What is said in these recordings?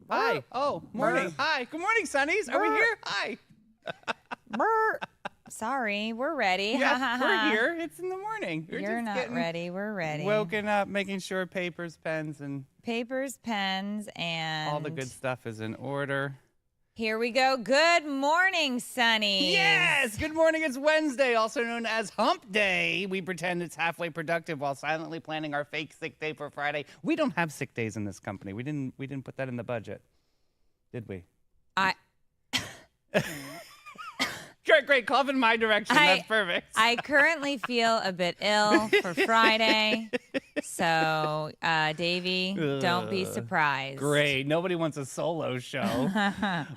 Hi. Oh, morning. Hi. Good morning, Sunnies. Are we here? Hi. Sorry, we're ready. Yes, we're here. It's in the morning. You're not ready. We're ready. Woken up, making sure papers, pens, and and all the good stuff is in order. Here we go. Good morning, Sunnies. Yes. Good morning. It's Wednesday, also known as Hump Day. We pretend it's halfway productive while silently planning our fake sick day for Friday. We don't have sick days in this company. We didn't put that in the budget, did we? Great. Cough in my direction. That's perfect. I currently feel a bit ill for Friday. So, Davey, don't be surprised. Great. Nobody wants a solo show.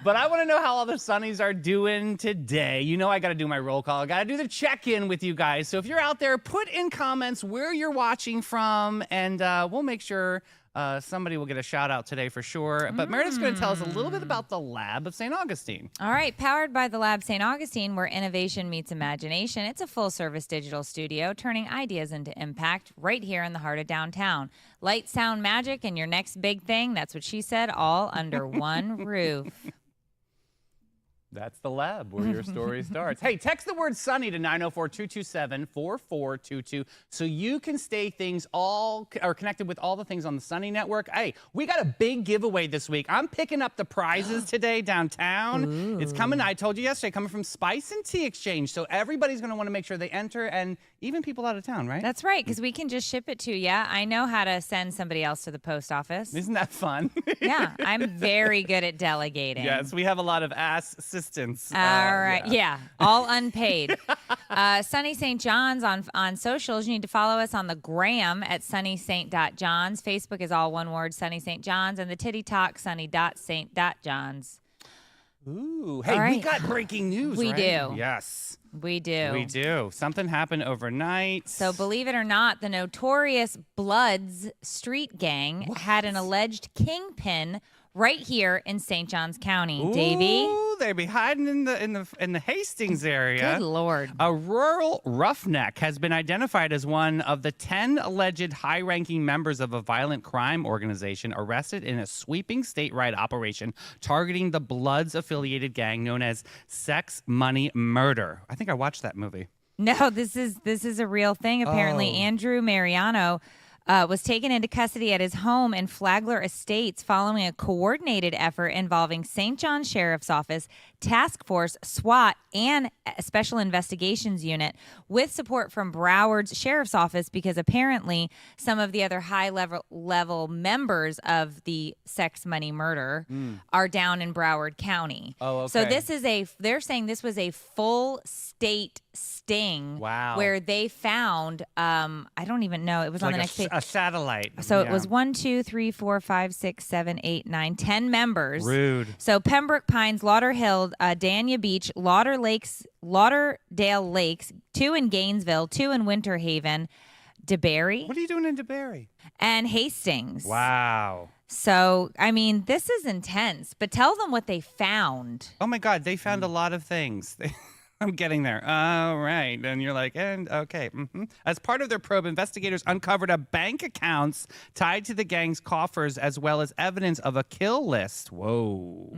But I want to know how all the Sunnies are doing today. You know I got to do my roll call. I got to do the check-in with you guys. So if you're out there, put in comments where you're watching from, and we'll make sure somebody will get a shout out today for sure. But Meredith's going to tell us a little bit about the Lab of St. Augustine. All right. Powered by the Lab St. Augustine, where innovation meets imagination. It's a full-service digital studio turning ideas into impact right here in the heart of downtown. Light, sound, magic, and your next big thing, that's what she said, all under one roof. That's the Lab, where your story starts. Hey, text the word Sunny to 904-227-4422 so you can stay connected with all the things on the Sunny Network. Hey, we got a big giveaway this week. I'm picking up the prizes today downtown. Ooh. It's coming, I told you yesterday, coming from Spice and Tea Exchange. So everybody's going to want to make sure they enter, and even people out of town, right? That's right, because we can just ship it to you. I know how to send somebody else to the post office. Isn't that fun? Yeah, I'm very good at delegating. Yes, we have a lot of assistants. All right. Yeah, all unpaid. Sunny St. John's on socials. You need to follow us on the gram at sunnysaint.johns. Facebook is all one word, Sunny St. John's, and the Titty Talk, sunny.saint.johns. Ooh. Hey, we got breaking news, We right? do. Yes. We do. We do. Something happened overnight. So believe it or not, the notorious Bloods street gang had an alleged kingpin right here in St. Johns County. Ooh, Davey? They'd be hiding in the Hastings area. Good Lord. A rural roughneck has been identified as one of the 10 alleged high-ranking members of a violent crime organization arrested in a sweeping statewide operation targeting the Bloods-affiliated gang known as Sex, Money, Murder. I think I watched that movie. No, this is a real thing. Apparently, Andrew Mariano was taken into custody at his home in Flagler Estates following a coordinated effort involving St. John Sheriff's Office, Task Force, SWAT, and a Special Investigations Unit with support from Broward's Sheriff's Office, because apparently some of the other high-level members of the Sex, Money, Murder are down in Broward County. Oh, okay. So they're saying this was a full state sting. Wow. Where they found, I don't even know, it was on the next page. A satellite. So it was 1, 2, 3, 4, 5, 6, 7, 8, 9, 10 members. Rude. So Pembroke Pines, Lauderhill, Dania Beach, Lauderdale Lakes, 2 in Gainesville, 2 in Winter Haven, DeBerry. What are you doing in DeBerry? And Hastings. Wow. So, I mean, this is intense, but tell them what they found. Oh, my God. They found a lot of things. I'm getting there. All right. And you're like, and okay. As part of their probe, investigators uncovered a bank accounts tied to the gang's coffers, as well as evidence of a kill list. Whoa.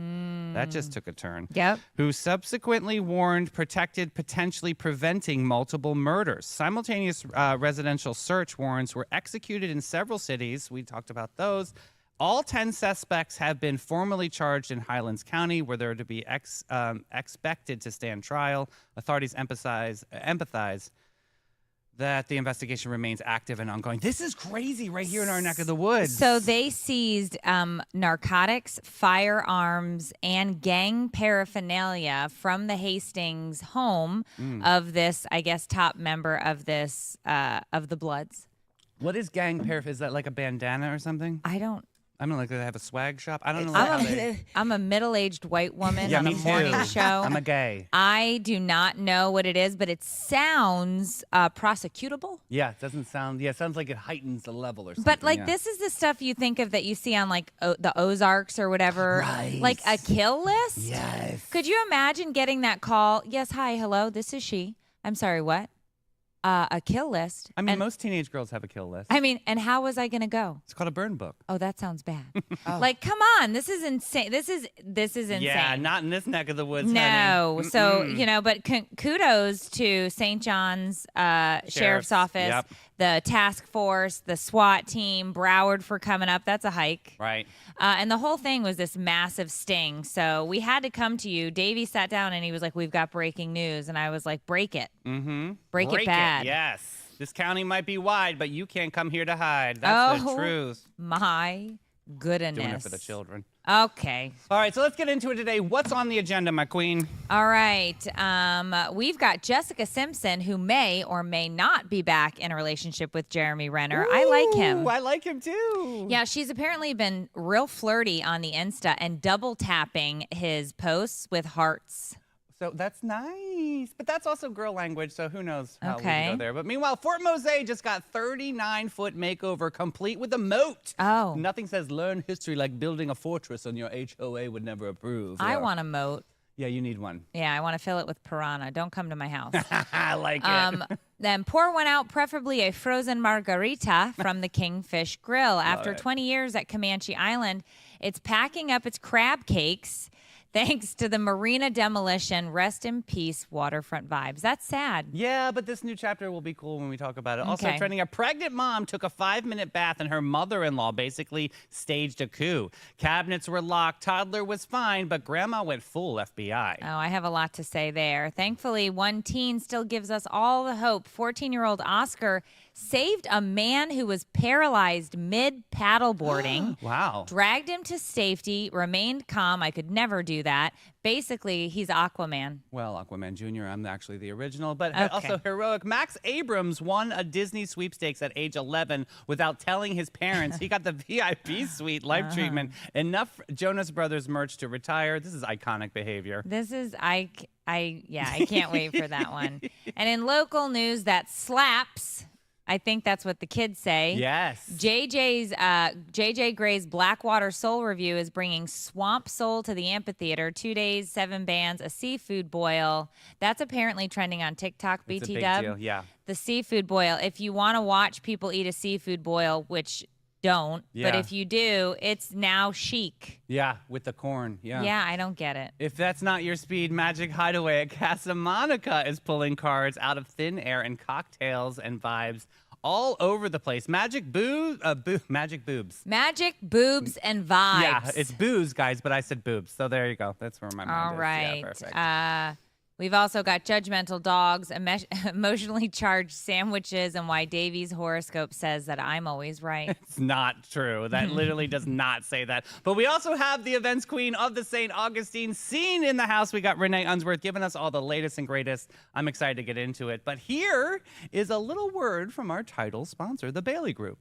That just took a turn. Yep. Who subsequently warned, protected, potentially preventing multiple murders. Simultaneous residential search warrants were executed in several cities. We talked about those. All 10 suspects have been formally charged in Highlands County, where they're to be expected to stand trial. Authorities empathize that the investigation remains active and ongoing. This is crazy right here in our neck of the woods. So they seized narcotics, firearms, and gang paraphernalia from the Hastings home of this, I guess, top member of this, of the Bloods. What is gang paraphernalia? Is that like a bandana or something? I don't know, like they have a swag shop. I don't know. I'm a middle-aged white woman on a me morning too. show. I'm a gay. I do not know what it is, but it sounds prosecutable. Yeah, it doesn't sound. Yeah, it sounds like it heightens the level or something. But like this is the stuff you think of that you see on like the Ozarks or whatever. Right. Like a kill list. Yes. Could you imagine getting that call? Yes, hi, hello, this is she. I'm sorry, what? a kill list. I mean, and, most teenage girls have a kill list. I mean, and how was I going to go? It's called a burn book. Oh, that sounds bad. Like, come on. This is insane. This is insane. Yeah, not in this neck of the woods, No. honey. So, but kudos to St. John's Sheriff's Office, Yep. the task force, the SWAT team, Broward for coming up. That's a hike. Right. And the whole thing was this massive sting. So we had to come to you. Davey sat down and he was like, we've got breaking news. And I was like, break it. Mm-hmm. Break it bad. Yes. This county might be wide, but you can't come here to hide. That's the Oh, truth. My goodness. Doing it for the children. Okay. All right, so let's get into it today. What's on the agenda, my queen? All right. We've got Jessica Simpson, who may or may not be back in a relationship with Jeremy Renner. I like him. I like him too. Yeah, she's apparently been real flirty on the Insta and double tapping his posts with hearts. So that's nice. But that's also girl language, so who knows how we Okay. go there. But meanwhile, Fort Mose just got 39-foot makeover complete with a moat. Oh. Nothing says learn history like building a fortress and your HOA would never approve. I Yeah. want a moat. Yeah, you need one. Yeah, I want to fill it with piranha. Don't come to my house. I like it. Then pour one out, preferably a frozen margarita from the Kingfish Grill. After it. 20 years at Comanche Island, it's packing up its crab cakes thanks to the marina demolition. Rest in peace, waterfront vibes. That's sad. Yeah, but this new chapter will be cool when we talk about it. Also Okay. trending, a pregnant mom took a 5-minute bath and her mother-in-law basically staged a coup. Cabinets were locked, toddler was fine, but grandma went full FBI. Oh, I have a lot to say there. Thankfully, one teen still gives us all the hope. 14-year-old Oscar saved a man who was paralyzed mid-paddleboarding. Wow. Dragged him to safety, remained calm. I could never do that. Basically, he's Aquaman. Well, Aquaman Jr., I'm actually the original, but Okay. also heroic. Max Abrams won a Disney sweepstakes at age 11 without telling his parents. He got the VIP suite life treatment. Enough Jonas Brothers merch to retire. This is iconic behavior. This is I can't wait for that one. And in local news that slaps, I think that's what the kids say. Yes. JJ Gray's Blackwater Soul review is bringing Swamp Soul to the amphitheater. 2 days, 7 bands, a seafood boil. That's apparently trending on TikTok. It's a BT big Dub. deal, yeah. The seafood boil. If you want to watch people eat a seafood boil, which don't, but Yeah. if you do, it's now chic. Yeah, with the corn. Yeah. Yeah, I don't get it. If that's not your speed, Magic Hideaway at Casa Monica is pulling cards out of thin air and cocktails and vibes all over the place. Magic boobs. Magic boobs and vibes. Yeah, it's booze, guys, but I said boobs. So there you go. That's where my mind All is. right. Yeah, perfect. We've also got judgmental dogs, emotionally charged sandwiches, and why Davey's horoscope says that I'm always right. It's not true. That literally does not say that. But we also have the events queen of the St. Augustine scene in the house. We got Renee Unsworth giving us all the latest and greatest. I'm excited to get into it. But here is a little word from our title sponsor, the Bailey Group.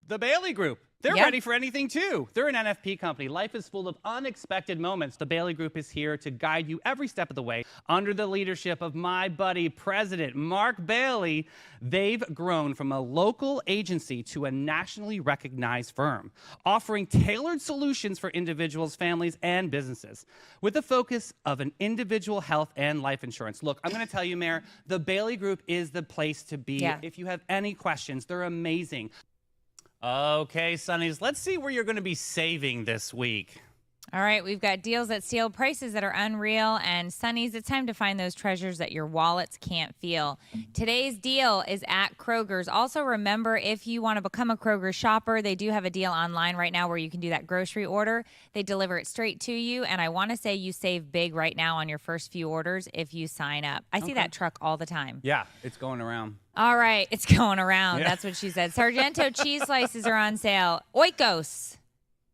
The Bailey Group. They're Yep. ready for anything, too. They're an NFP company. Life is full of unexpected moments. The Bailey Group is here to guide you every step of the way. Under the leadership of my buddy, President Mark Bailey, they've grown from a local agency to a nationally recognized firm, offering tailored solutions for individuals, families, and businesses, with the focus of an individual health and life insurance. Look, I'm going to tell you, Mayor, the Bailey Group is the place to be. Yeah. If you have any questions, they're amazing. Okay, Sunnies, let's see where you're going to be saving this week. All right, we've got deals that steal prices that are unreal. And Sunnies, it's time to find those treasures that your wallets can't feel. Today's deal is at Kroger's. Also, remember, if you want to become a Kroger shopper, they do have a deal online right now where you can do that grocery order. They deliver it straight to you. And I want to say you save big right now on your first few orders if you sign up. I see that truck all the time. Yeah, it's going around. All right, it's going around. Yeah. That's what she said. Sargento cheese slices are on sale. Oikos.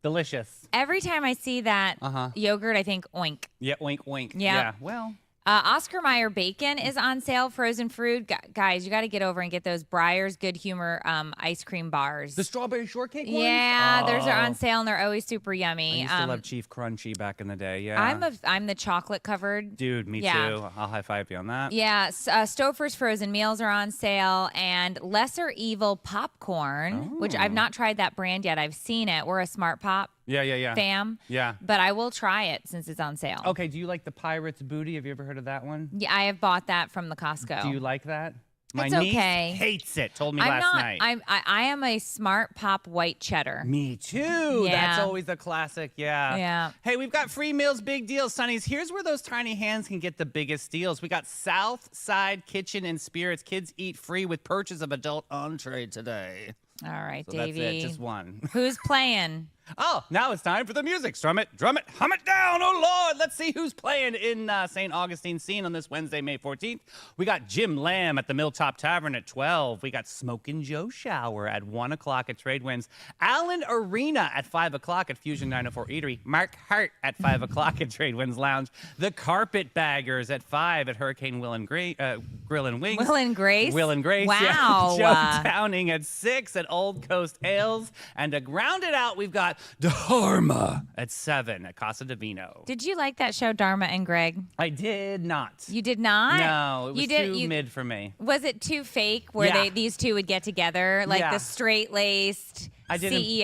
Delicious. Every time I see that yogurt, I think oink. Yeah, wink, wink. Yeah. Well, Oscar Mayer bacon is on sale. Frozen fruit. Guys, you got to get over and get those Breyer's Good Humor ice cream bars. the strawberry shortcake ones? Yeah, those are on Oh. sale and they're always super yummy. I used to love Chief Crunchy back in the day. Yeah. I'm the chocolate covered. Dude, me Yeah. too. I'll high five you on that. Yeah, Stouffer's frozen meals are on sale, and Lesser Evil popcorn, which I've not tried that brand yet. I've seen it. We're a Smart Pop. Yeah. fam. Yeah. But I will try it since it's on sale. Okay, do you like the Pirate's Booty? Have you ever heard of that one? Yeah, I have bought that from the Costco. Do you like that? My It's niece okay. hates it. Told me I'm last not. night. I am a Smart Pop white cheddar. Me too. That's Yeah. always a classic. Yeah. Yeah. Hey, we've got free meals, big deals, Sunnies. Here's where those tiny hands can get the biggest deals. We got South Side Kitchen and Spirits. Kids eat free with purchase of adult entree today. All right, So Davey. that's it. Just one. Who's playing? Oh, now it's time for the music. Strum it, drum it, hum it down. Oh, Lord. Let's see who's playing in St. Augustine Scene on this Wednesday, May 14th. We got Jim Lamb at the Milltop Tavern at 12. We got Smokin' Joe Shower at 1 o'clock at Tradewinds. Allen Arena at 5 o'clock at Fusion 904 Eatery. Mark Hart at 5 o'clock at Tradewinds Lounge. The Carpetbaggers at 5 at Hurricane Grill and Wings. Will and Grace? Will and Grace. Wow. Yeah. Joe Downing at 6 at Old Coast Ales. And to round it out, we've got Dharma at 7 at Casa Divino. Did you like that show, Dharma and Greg? I did not. You did not? No, it was too mid for me. Was it too fake where Yeah. these two would get together? Like Yeah. the straight-laced I didn't- CEO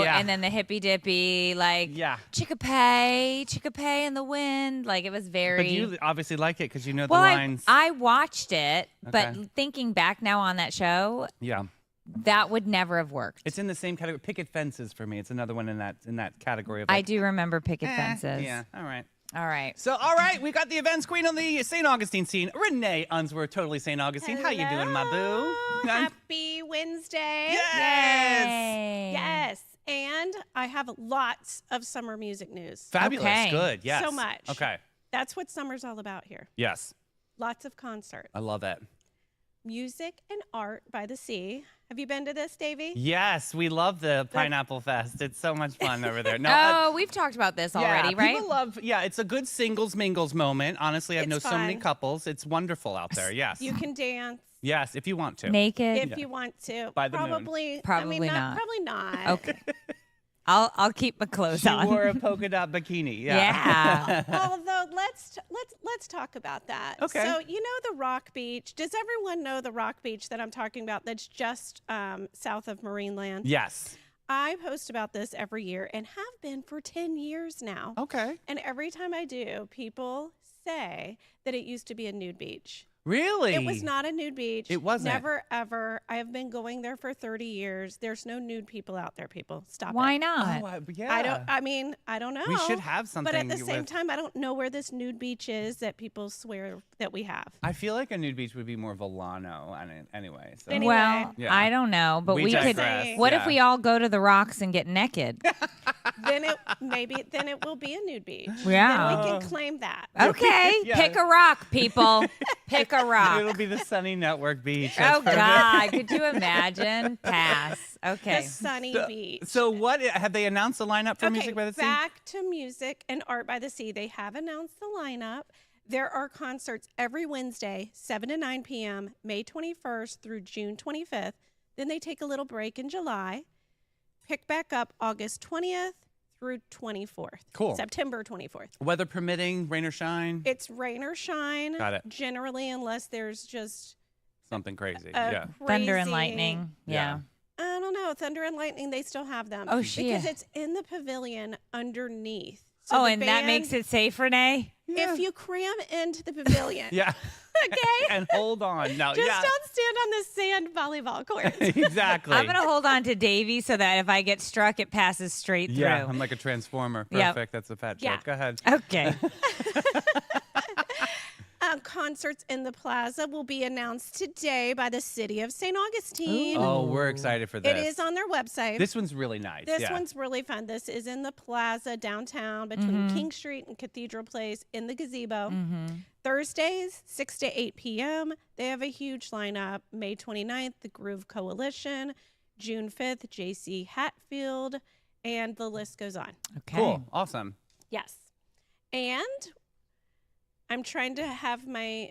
Yeah. and then the hippy-dippy, like, Yeah. Chickapay in the wind. Like, it was very... But you obviously like it because you know the well, lines. I watched it, but Okay. thinking back now on that show, Yeah. that would never have worked. It's in the same category. Picket Fences for me. It's another one in that category of I like, do remember picket fences. Yeah, all right. All right. So, all right, we got the events queen on the St. Augustine Scene, Renee Unsworth, totally St. Augustine. How you doing, my boo? Happy Wednesday. Yes! Yay. Yes. And I have lots of summer music news. Fabulous. Okay. Good. Yes. So much. Okay. That's what summer's all about here. Yes. Lots of concerts. I love it. Music and art by the sea. Have you been to this, Davey? Yes, we love the Pineapple Fest. It's so much fun over there. No, Oh, we've talked about this already, yeah, right? People love, it's a good singles mingles moment. Honestly, I've It's known so many fun. couples. It's wonderful out there. Yes. You can dance Yes, if you want to. Naked? if you want to. By the moon. probably. Probably I mean, not. Probably not. Okay. I'll keep my clothes She on. wore a polka dot bikini. Yeah. Although let's talk about that. Okay. So you know the Rock Beach. Does everyone know the Rock Beach that I'm talking about? That's just south of Marineland. Yes. I post about this every year and have been for 10 years now. Okay. And every time I do, people say that it used to be a nude beach. Really? It was not a nude beach. It wasn't? Never, ever. I have been going there for 30 years. There's no nude people out there, people. Stop Why it. not? Oh, yeah. I don't know. We should have something. But at the same with- time, I don't know where this nude beach is that people swear that we have. I feel like a nude beach would be more Volano anyway. So. Anyway. Well, Yeah. I don't know, but we could. digress. What Yeah. if we all go to the rocks and get naked? Then it will be a nude beach. Yeah. Then we can claim that. Okay, Yeah. pick a rock, people. Pick a rock. It'll be the Sunny Network Beach. Oh That's perfect. God, could you imagine? Pass. Okay. The sunny beach. So what have they announced the lineup for Okay, Music by the Sea? back to music and art by the sea. They have announced the lineup. There are concerts every Wednesday, 7 to 9 p.m., May 21st through June 25th. Then they take a little break in July. Pick back up August 20th through 24th. Cool. September 24th. Weather permitting, rain or shine, It's rain or shine. Got it. Generally, unless there's just something crazy. a Yeah. Thunder and crazy- lightning. Yeah. I don't know. Thunder and lightning, they still have them. Oh, Because shit. it's in the pavilion underneath. So Oh, the and that band- makes it safe, Renee? If you cram into the pavilion, Yeah. okay? And hold on. No, Just yeah. don't stand on the sand volleyball court. Exactly. I'm going to hold on to Davy so that if I get struck, it passes straight through. Yeah, I'm like a transformer. Yep. Perfect. That's a fat joke. Yeah. Go ahead. Okay. Concerts in the plaza will be announced today by the city of St. Augustine. Oh, we're excited for this. It is on their website. This one's really nice. This yeah. one's really fun. This is in the plaza downtown between King Street and Cathedral Place in the gazebo. Thursdays, 6 to 8 p.m. They have a huge lineup. May 29th, the Groove Coalition. June 5th, J.C. Hatfield. And the list goes on. Okay. Cool. Awesome. Yes. And I'm trying to have my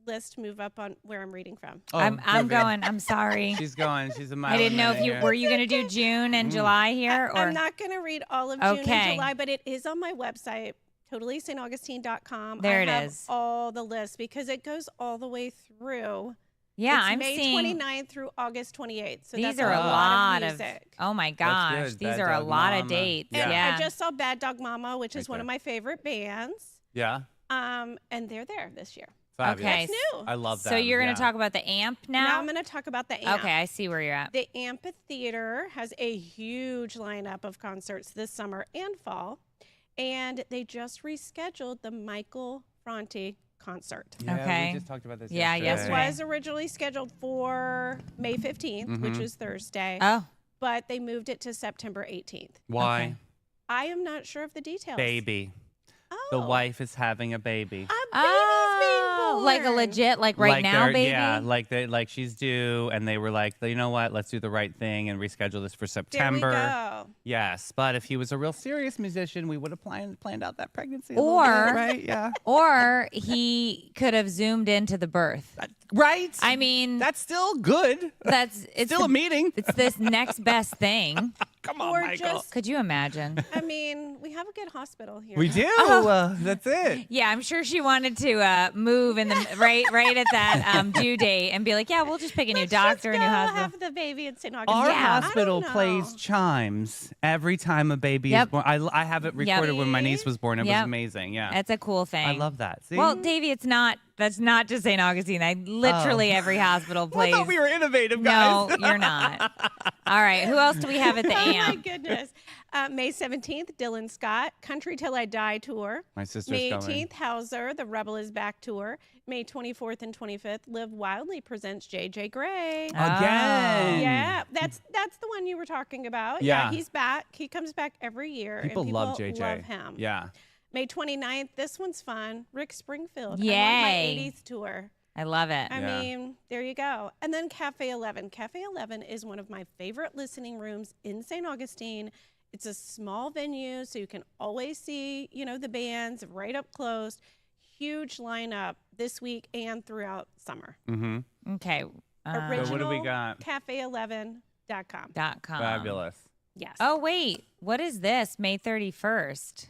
list move up on where I'm reading from. Oh, I'm perfect. going. I'm sorry. She's going. She's a mile. I didn't know if a minute you here. were you going to do June and July here or I'm not going to read all of June Okay. and July, but it is on my website, totallystaughtine.com. There I it have is. all the lists because it goes all the way through Yeah, It's I'm May seeing 29th through August 28th. So these that's are a lot of. music. Oh my That's gosh, good. these Bad are a Dog lot of Mama. dates. And Yeah. I just saw Bad Dog Mama, which is Right one of there. my favorite bands. Yeah. And they're there this year. Fabulous. Okay. That's new. I love that. So you're going yeah. to talk about the amp Now now? I'm going to talk about the AMP. Okay, I see where you're at. The Amphitheater has a huge lineup of concerts this summer and fall. And they just rescheduled the Michael Franti concert. Yeah, Okay. we just talked about this Yeah, It yesterday. was originally scheduled for May 15th, which is Thursday, Oh, but they moved it to September 18th. Why? Okay. I am not sure of the details. Baby. Oh. The wife is having a baby. A baby's being born. like a legit, like right now, they're- baby? Yeah, like she's due, and they were like, you know what? Let's do the right thing and reschedule this for There we September. go. Yes, but if he was a real serious musician, we would have planned out that pregnancy. A Or- little bit, right? Yeah. Or he could have zoomed into the birth. Right. I mean, That's still good. it's Still a meeting. It's this next best thing. Come on, Or Michael. just- Could you imagine? I mean, we have a good hospital here. We do. That's it. Yeah, I'm sure she wanted to move in the right at that due date and be like, yeah, we'll just pick a new Let's doctor, a just new go hospital. have the baby in St. Augustine. Our Yeah. hospital I don't plays know. chimes every time a baby Yep. is born. I have it recorded when my niece was born. It was Yep. amazing. Yeah. That's a cool thing. I love that. See? Well, Davey, that's not just St. Augustine. Literally every hospital Well, I plays. thought we were innovative, guys. No, you're not. All right, who else do we have at the Oh my AMP? goodness. May 17th, Dylan Scott, Country Till I Die tour. My sister's May going. 18th, Hauser, The Rebel Is Back tour. May 24th and 25th, Live Wildly presents JJ Gray. Again. Yeah, that's the one you were talking about. Yeah. He's back. He comes back every year. People and love JJ. love him. Yeah. May 29th, this one's fun. Rick Springfield. Yay. I want my 80s tour. I love it. I Yeah. mean, there you go. And then Cafe 11. Cafe 11 is one of my favorite listening rooms in St. Augustine. It's a small venue, so you can always see, the bands right up close. Huge lineup this week and throughout summer. Mm-hmm. Okay. Original what do we got? cafe11.com. .com. Fabulous. Yes. Oh, wait. What is this? May 31st.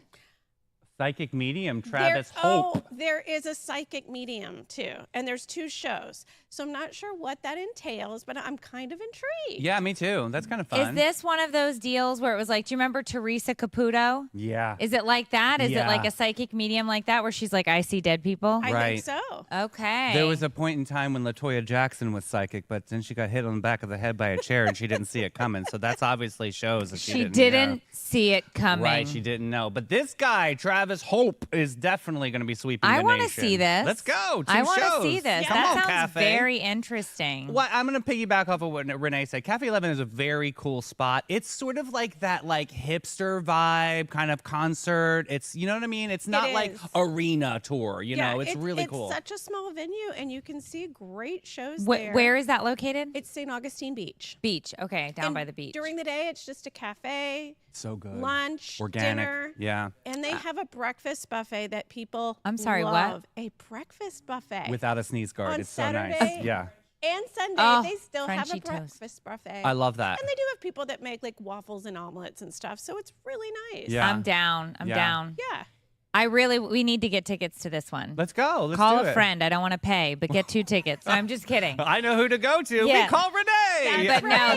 Psychic medium, Travis Hope. There is a psychic medium too, and there's 2 shows. So I'm not sure what that entails, but I'm kind of intrigued. Yeah, me too. That's kind of fun. Is this one of those deals where it was like, do you remember Teresa Caputo? Yeah. Is it like that? Is it like Yeah. a psychic medium like that where she's like, I see dead people? I Right. think so. Okay. There was a point in time when LaToya Jackson was psychic, but then she got hit on the back of the head by a chair and she didn't see it coming. So that's obviously shows that She know. didn't see it coming. Right, she didn't know. But this guy, Travis Hope, is definitely going to be sweeping I the want to nation. see this. Let's go. I want to see this. Come That on, sounds Cafe. very interesting. Well, I'm going to piggyback off of what Renee said. Cafe 11 is a very cool spot. It's sort of like that hipster vibe kind of concert. It's, you know what I mean? It's not like is. arena tour, you know? It's really cool. It's such a small venue, and you can see great shows Wh- there. where is that located? It's St. Augustine Beach. Beach. Okay, down And by the beach. During the day, it's just a cafe, So good. lunch, Organic. dinner. Yeah. And they have a breakfast buffet that people I'm sorry, what? love. A breakfast buffet. Without a sneeze guard. On it's so nice. Saturday, Yeah. and Sunday, Oh, they still have a Frenchy toast. breakfast buffet. I love that. And they do have people that make like waffles and omelets and stuff. So it's really nice. Yeah. I'm down. I'm Yeah. down. Yeah. We need to get tickets to this one. Let's go. Let's Call do a it. friend. I don't want to pay, but get 2 tickets. I'm just kidding. I know who to go to. Yeah. We call Renee. But no,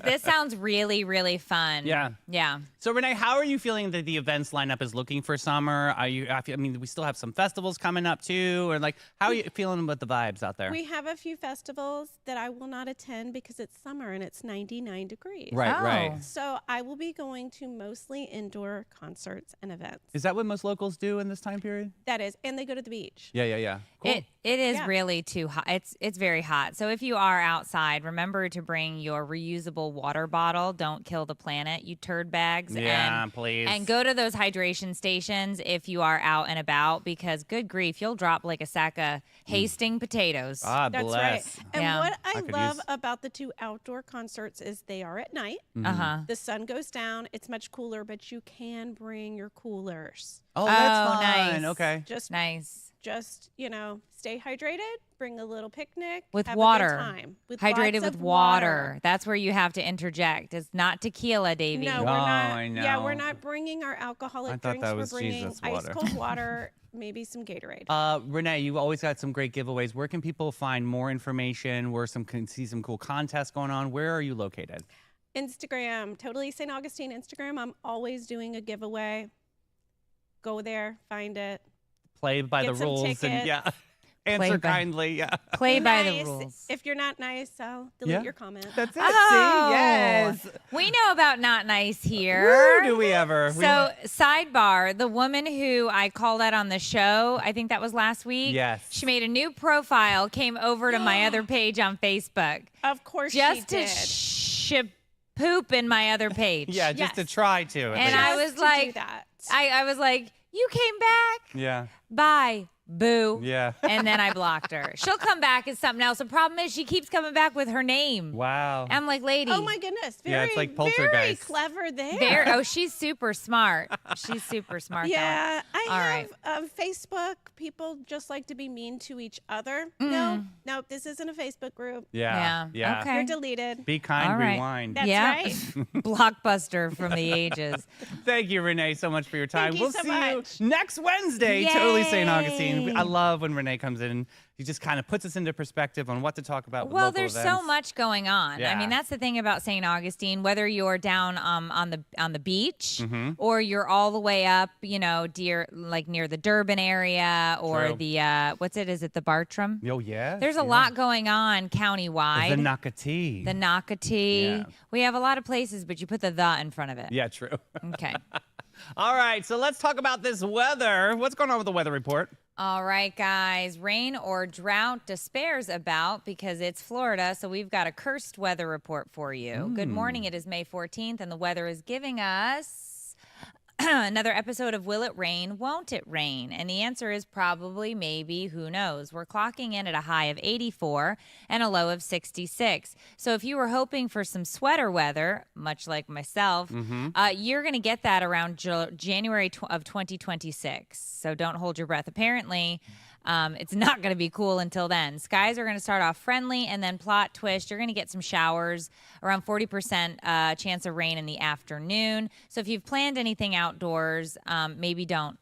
this sounds really, really fun. Yeah. Yeah. So Renee, how are you feeling that the events lineup is looking for summer? I mean, we still have some festivals coming up too, or how are you feeling about the vibes out there? We have a few festivals that I will not attend because it's summer and it's 99 degrees. Right, Oh. right. So I will be going to mostly indoor concerts and events. Is that what most locals do in this time period? That is, and they go to the beach. Yeah. Cool. It is Yeah. really too hot. It's very hot. So if you are outside, remember to bring your reusable water bottle. Don't kill the planet, you turd bags. Yeah, and, please. And go to those hydration stations if you are out and about, because good grief, you'll drop like a sack of Hastings potatoes. Ah, That's bless. right. And Yeah. what I could love use- about the 2 outdoor concerts is they are at night. Uh-huh. The sun goes down. It's much cooler, but you can bring your coolers. Oh, that's Oh, fun. nice. Okay. Just Nice. just, stay hydrated, bring a little picnic. With have water. A good time. With Hydrated lots with of water. That's where you have to interject. It's not tequila, Davey. No, Oh, we're not. I Yeah, know. we're not bringing our alcoholic I thought drinks. that We're was bringing Jesus ice water. cold water, maybe some Gatorade. Renee, you've always got some great giveaways. Where can people find more information? Where can see some cool contests going on? Where are you located? Instagram, Totally St. Augustine Instagram. I'm always doing a giveaway. Go there, find it. Play by Get the some rules and tickets. answer by- kindly. Yeah. Play by the Nice. rules. If you're not nice, I'll delete Yeah. your comment. That's it. Oh, See? Yes. We know about not nice here. Where do we ever? So, sidebar, the woman who I called out on the show, I think that was last week. Yes. She made a new profile, came over to my other page on Facebook Of course just she to did. poop in my other page. Yeah, just to Yes. try to. at And least. I Just was to do like- that. I was like, you came back? Yeah. Bye. Boo. Yeah. And then I blocked her. She'll come back as something else. The problem is she keeps coming back with her name. Wow. I'm like, lady. Oh my goodness. Very, Yeah, it's like very Poltergeist. clever there. Oh, she's super smart. She's super smart. that one. Yeah, I All have Facebook. People just like to be mean to each other. Mm. No, this isn't a Facebook group. Yeah. Yeah. Okay. You're deleted. Be kind, All right. rewind. That's Yeah. right. Blockbuster from the ages. Thank you, Renee, so much for your time. Thank you We'll so see much. you next Wednesday. Totally St. Augustine. Yay. I love when Renee comes in. She just kind of puts us into perspective on what to talk about with Well, local there's events. so much going on. I Yeah. mean, that's the thing about St. Augustine. Whether you're down on the beach Mm-hmm. or you're all the way up, like near the Durban area or True. the what's it? Is it the Bartram? Oh, yeah. There's a lot going on countywide. The Nakati. The Nocatee. Yeah. We have a lot of places, but you put the in front of it. Yeah, true. Okay. All right, so let's talk about this weather. What's going on with the weather report? All right, guys. Rain or drought despairs about because it's Florida, so we've got a cursed weather report for you. Good morning. It is May 14th, and the weather is giving us another episode of Will It Rain, Won't It Rain? And the answer is probably, maybe, who knows. We're clocking in at a high of 84 and a low of 66. So if you were hoping for some sweater weather, much like myself, you're going to get that around January of 2026. So don't hold your breath. Apparently, it's not going to be cool until then. Skies are going to start off friendly and then plot twist. You're going to get some showers, around 40% chance of rain in the afternoon. So if you've planned anything outdoors, maybe don't.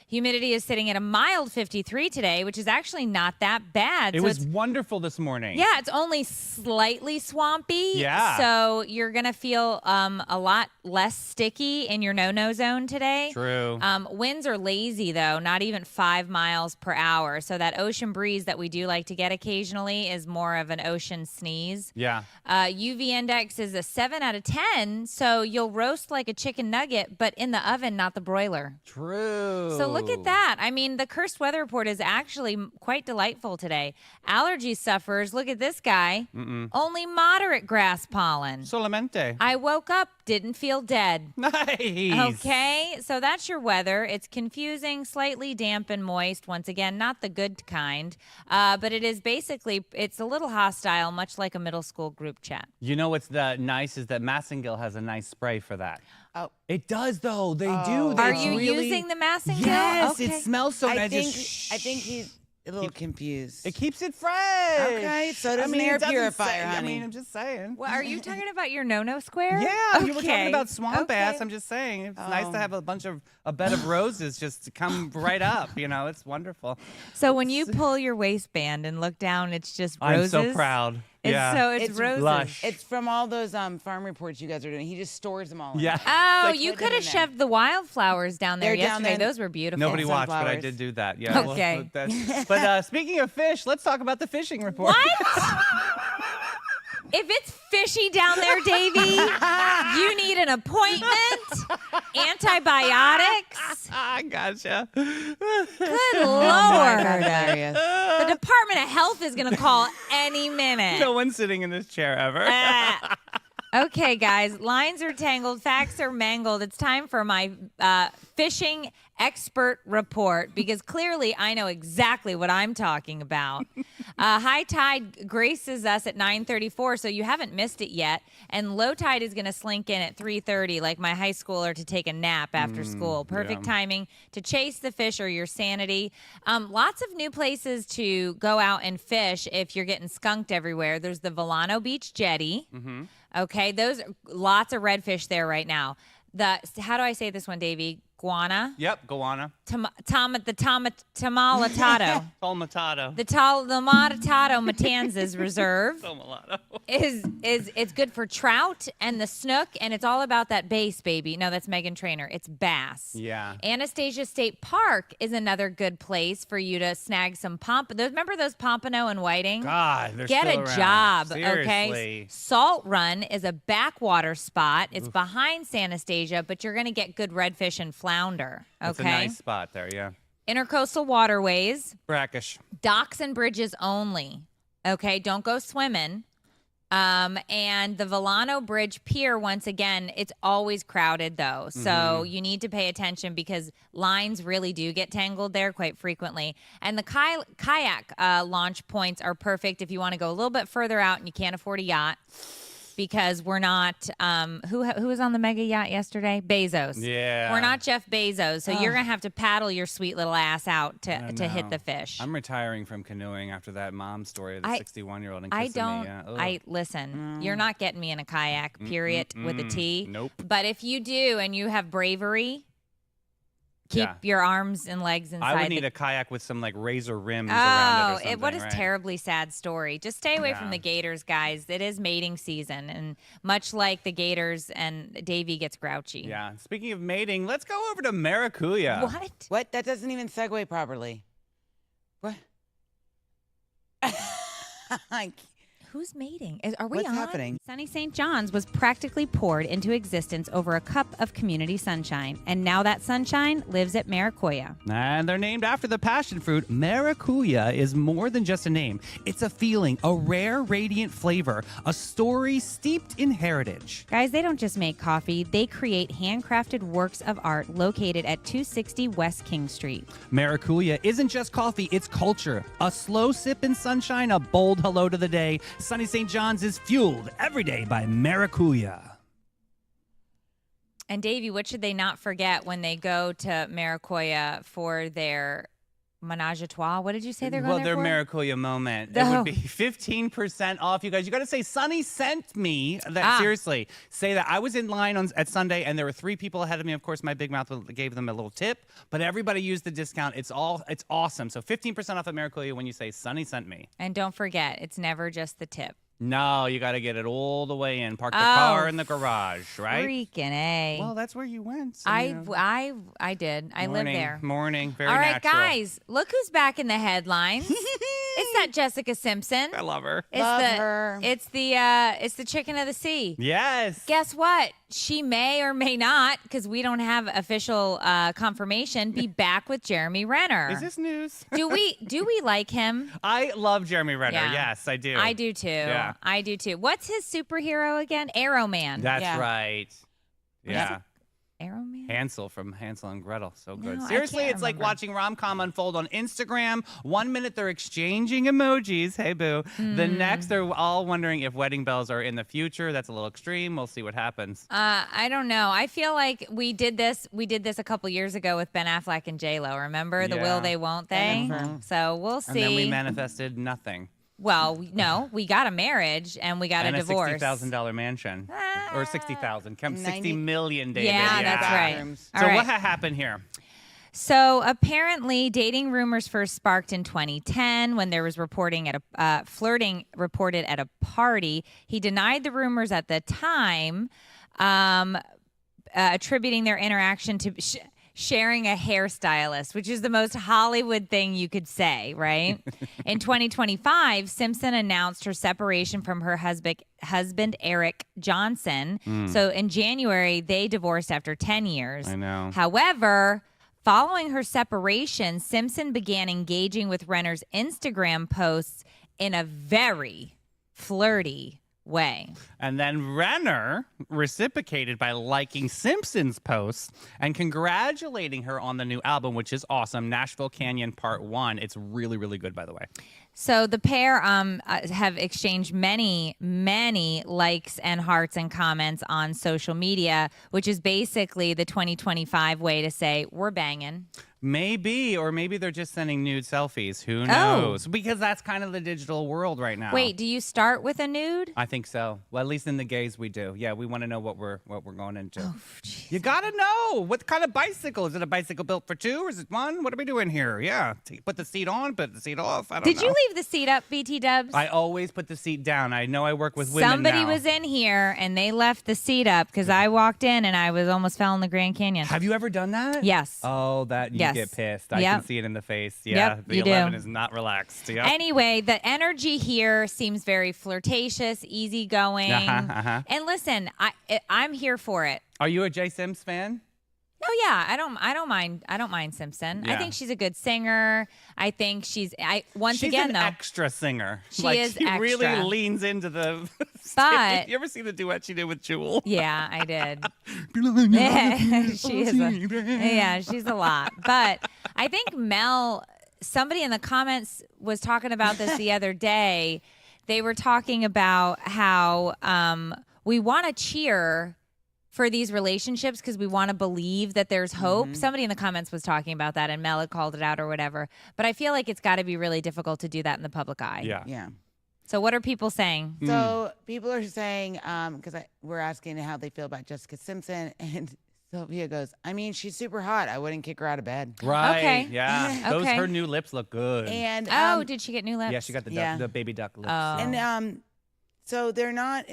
Humidity is sitting at a mild 53 today, which is actually not that bad. It So was it's- wonderful this morning. yeah, it's only slightly swampy. Yeah. So you're going to feel a lot less sticky in your no-no zone today. True. Winds are lazy, though, not even 5 miles per hour. So that ocean breeze that we do like to get occasionally is more of an ocean sneeze. Yeah. UV index is a 7 out of 10. So you'll roast like a chicken nugget, but in the oven, not the broiler. True. So look at that. I mean, the cursed weather report is actually quite delightful today. Allergy sufferers, look at this guy. Only moderate grass pollen. Solamente. I woke up, didn't feel dead. Nice. Okay, so that's your weather. It's confusing, slightly damp and moist. Once again, not the good kind, but it is basically, it's a little hostile, much like a middle school group chat. You know what's nice is that Massengill has a nice spray for that. Oh. It does, though. They do. Are It's you really- using the Massengill? Yes, Okay. it smells so I nice. think he's a little confused. It keeps it fresh. Okay, so does an it air doesn't purifier, say- I honey. mean, I'm just saying. Well, are you talking about your no-no square? Yeah, you were talking Okay. about swamp ass. Okay. I'm just saying. It's nice to Oh. have a bed of roses just to come right up. You know, it's wonderful. So when you pull your waistband and look down, it's just roses. I'm so proud. It's yeah. so it's It's roses. lush. It's from all those farm reports you guys are doing. He just stores them all. in. Yeah. Oh, Like, you put could them have in there. shoved the wildflowers down there They're down yesterday. there. Those were beautiful. Nobody And watched, but I sunflowers. did do that. Yeah. Okay. But speaking of fish, let's talk about the fishing report. What? If it's fishy down there, Davy, you need an appointment, antibiotics. I gotcha. Good That's Lord. hilarious. The Department of Health is going to call any minute. No one's sitting in this chair ever. Ah. Okay, guys, lines are tangled, facts are mangled. It's time for my fishing expert report because clearly I know exactly what I'm talking about. High tide graces us at 9:34, so you haven't missed it yet. And low tide is going to slink in at 3:30, like my high schooler to take a nap after school. Perfect timing to chase the fish or your sanity. Lots of new places to go out and fish if you're getting skunked everywhere. There's the Volano Beach Jetty. Okay, those are lots of redfish there right now. How do I say this one, Davey? Guana? Yep, goanna. Tamalatato. Palmatato. The Tamalatato Matanzas Reserve Palmatato. is it's good for trout and the snook, and it's all about that bass, baby. No, that's Megan Trainor. It's bass. Yeah. Anastasia State Park is another good place for you to snag some remember those pompano and whiting? God, they're Get still a around. job, Seriously. okay? Salt Run is a backwater spot. It's behind Anastasia, but you're going to get good redfish and flounder, okay? That's a nice spot there, yeah. Intercoastal waterways, Brackish. docks and bridges only, okay? Don't go swimming. And the Volano Bridge Pier, once again, it's always crowded though. So you need to pay attention because lines really do get tangled there quite frequently. And the kayak launch points are perfect if you want to go a little bit further out and you can't afford a yacht. Because we're not, who was on the mega yacht yesterday? Bezos. Yeah. We're not Jeff Bezos, so you're going to have to paddle your sweet little ass out to hit the fish. I'm retiring from canoeing after that mom story of the 61-year-old and I kissing don't. me. Yeah. Listen. You're not getting me in a kayak. Period. With a T. Nope. But if you do, and you have bravery, keep your arms and legs inside. I would need a kayak with some like razor rims around it or something. What a right? terribly sad story. Just stay away from the gators, guys. It is mating season, and much like the gators, and Davey gets grouchy. Yeah. Speaking of mating, let's go over to Maracuya. What? That doesn't even segue properly. What? Who's mating? Are we What's on? happening? Sunny St. John's was practically poured into existence over a cup of community sunshine, and now that sunshine lives at Maracuya. And they're named after the passion fruit. Maracuya is more than just a name. It's a feeling, a rare, radiant flavor, a story steeped in heritage. Guys, they don't just make coffee, they create handcrafted works of art located at 260 West King Street. Maracuya isn't just coffee, it's culture. A slow sip in sunshine, a bold hello to the day. Sunny St. John's is fueled every day by Maracuya. And Davey, what should they not forget when they go to Maracuya for their menage a trois? What did you say they're going there Well, for? their Maracuya moment. It would be 15% off, you guys. You got to say, Sunny sent me that. Seriously, say that. I was in line at Sunday, and there were 3 people ahead of me. Of course, my big mouth gave them a little tip, but everybody used the discount. It's awesome. So 15% off at Maracuya when you say, Sunny sent me. And don't forget, it's never just the tip. No, you got to get it all the way in. Park the car in the garage, right? Freaking A. Well, that's where you went. So, I did. I live there. Morning. Very All right, natural. guys, look who's back in the headlines. It's not Jessica Simpson. I love her. It's Love the her. it's the chicken of the sea. Yes. Guess what? She may or may not, because we don't have official confirmation, be back with Jeremy Renner. Is this news? Do we like him? I love Jeremy Renner. Yeah. Yes, I do. I do too. Yeah. I do too. What's his superhero again? Arrow Man. That's Yeah. right. Yeah. Arrow Man? Hansel from Hansel and Gretel. So good. No, I Seriously, can't it's like remember. watching rom-com unfold on Instagram. 1 minute they're exchanging emojis. Hey, boo. The next they're all wondering if wedding bells are in the future. That's a little extreme. We'll see what happens. I don't know. I feel like we did this a couple years ago with Ben Affleck and J-Lo. Remember? The Yeah. will they, won't they? So we'll see. And then we manifested nothing. Well, no, we got a marriage and we got and a divorce. $60,000 mansion. Or 60,000. Come 60 90 million, David. Yeah, that's right. Bathrooms. All So right. what happened here? So apparently, dating rumors first sparked in 2010 when there was flirting reported at a party. He denied the rumors at the time, attributing their interaction to sharing a hairstylist, which is the most Hollywood thing you could say, right? In 2025, Simpson announced her separation from her husband Eric Johnson. So in January, they divorced after 10 years. I know. However, following her separation, Simpson began engaging with Renner's Instagram posts in a very flirty way. And then Renner reciprocated by liking Simpsons posts and congratulating her on the new album, which is awesome. Nashville Canyon Part 1. It's really, really good, by the way. So the pair have exchanged many, many likes and hearts and comments on social media, which is basically the 2025 way to say we're banging. Maybe, or maybe they're just sending nude selfies. Who knows? Because that's kind of the digital world right now. Wait, do you start with a nude? I think so. Well, at least in the gays we do. Yeah, we want to know what we're going into. Oh, you gotta know what kind of bicycle is it? A bicycle built for two, or is it one? What are we doing here? Yeah, put the seat on, put the seat off. I don't know. Did you leave the seat up, BT Dubs? I always put the seat down. I know I work with women Somebody now. was in here and they left the seat up because I walked in and I was almost fell in the Grand Canyon. Have you ever done that? Yes. Oh, that you Yes. get pissed. I Yep. can see it in the face. Yeah, Yep, the you 11 do. is not relaxed. Yep. Anyway, the energy here seems very flirtatious, easygoing. And listen, I'm here for it. Are you a Jay Sims fan? Oh yeah, I don't mind Simpson. I Yeah. think she's a good singer. I think she's She's again an though. extra singer. She like, is she really extra. leans into the But- you ever see the duet she did with Jewel? Yeah, I did. She is yeah, she's a lot. But I think Mel, somebody in the comments was talking about this the other day. They were talking about how we want to cheer for these relationships because we want to believe that there's hope. Somebody in the comments was talking about that and Mel had called it out or whatever. But I feel like it's got to be really difficult to do that in the public eye. Yeah. Yeah. So what are people saying? So people are saying, because we're asking how they feel about Jessica Simpson, and Sylvia goes, I mean, she's super hot. I wouldn't kick her out of bed. Right. Okay. Yeah. Those Okay. her new lips look good. And Did she get new lips? yeah, she got the Yeah. the baby duck lips. Oh. and so they're not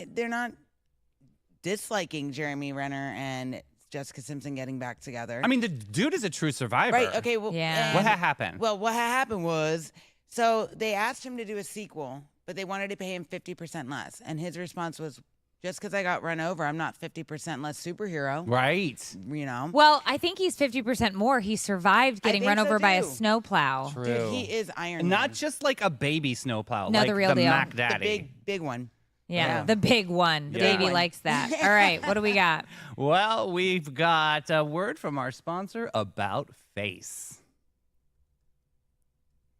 disliking Jeremy Renner and Jessica Simpson getting back together. I mean, the dude is a true survivor. right? Okay. Well, Yeah. What happened? Well, what happened was, so they asked him to do a sequel, but they wanted to pay him 50% less, and his response was, "Just because I got run over, I'm not 50% less superhero." Right. You know. Well, I think he's 50% more. He survived getting think run so, over by a too. snowplow. True. Dude, he is Iron And not Man. just like a baby snowplow. No, like the real deal. Mac the Daddy. big one. Yeah, Yeah. the big one. The Yeah. baby one. likes that. All right, what do we got? Well, we've got a word from our sponsor, About Face.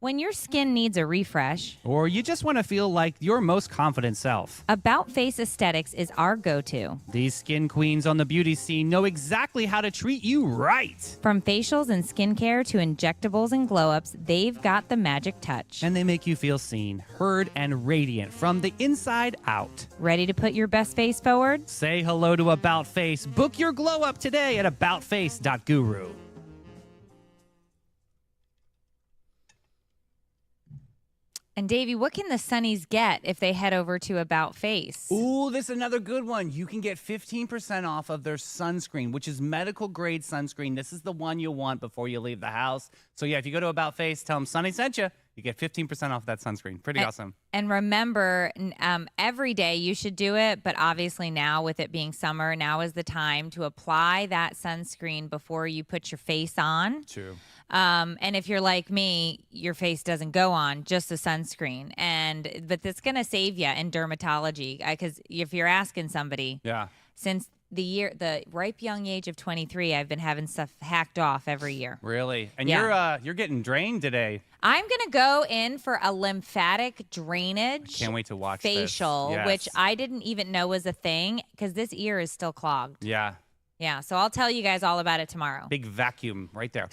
When your skin needs a refresh, Or you just want to feel like your most confident self. About Face Aesthetics is our go-to. These skin queens on the beauty scene know exactly how to treat you right. From facials and skincare to injectables and glow-ups, they've got the magic touch. And they make you feel seen, heard, and radiant from the inside out. Ready to put your best face forward? Say hello to About Face. Book your glow up today at aboutface.guru. And Davey, what can the Sunnies get if they head over to About Face? Ooh, this is another good one. You can get 15% off of their sunscreen, which is medical grade sunscreen. This is the one you'll want before you leave the house. So yeah, if you go to About Face, tell them Sunny sent you. You get 15% off that sunscreen. Pretty awesome. And remember, every day you should do it, but obviously now with it being summer, now is the time to apply that sunscreen before you put your face on. True. And if you're like me, your face doesn't go on, just the sunscreen. But that's going to save you in dermatology because if you're asking somebody, Yeah. since the ripe young age of 23, I've been having stuff hacked off every year. Really? And Yeah. you're getting drained today. I'm going to go in for a lymphatic drainage Can't wait to watch this. facial, Yes. which I didn't even know was a thing because this ear is still clogged. Yeah. Yeah, so I'll tell you guys all about it tomorrow. Big vacuum right there.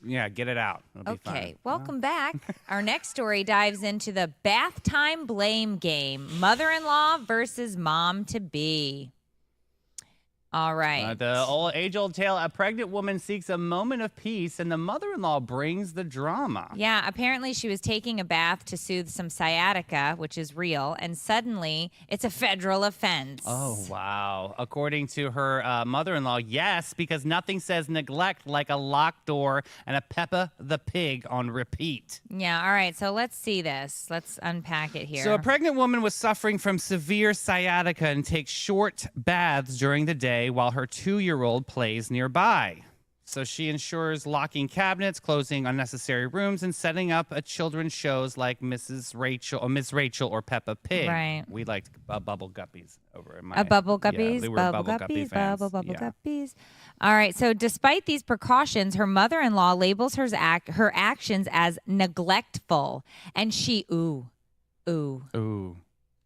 Yeah, get it out. It'll be fun. Okay, welcome back. Our next story dives into the bath time blame game, mother-in-law versus mom-to-be. All right. The age-old tale, a pregnant woman seeks a moment of peace, and the mother-in-law brings the drama. Yeah, apparently she was taking a bath to soothe some sciatica, which is real, and suddenly it's a federal offense. Oh, wow. According to her mother-in-law, yes, because nothing says neglect like a locked door and a Peppa the Pig on repeat. Yeah, all right, so let's see this. Let's unpack it here. So a pregnant woman was suffering from severe sciatica and takes short baths during the day while her 2-year-old plays nearby. So she ensures locking cabinets, closing unnecessary rooms, and setting up a children's shows like Miss Rachel or Peppa Pig. Right. We liked Bubble Guppies over in my. Bubble Yeah, Guppies, we were Bubble Guppy Guppies, fans. Bubble Yeah. Guppies. All right. So, despite these precautions, her mother-in-law labels her actions as neglectful, and she Ooh.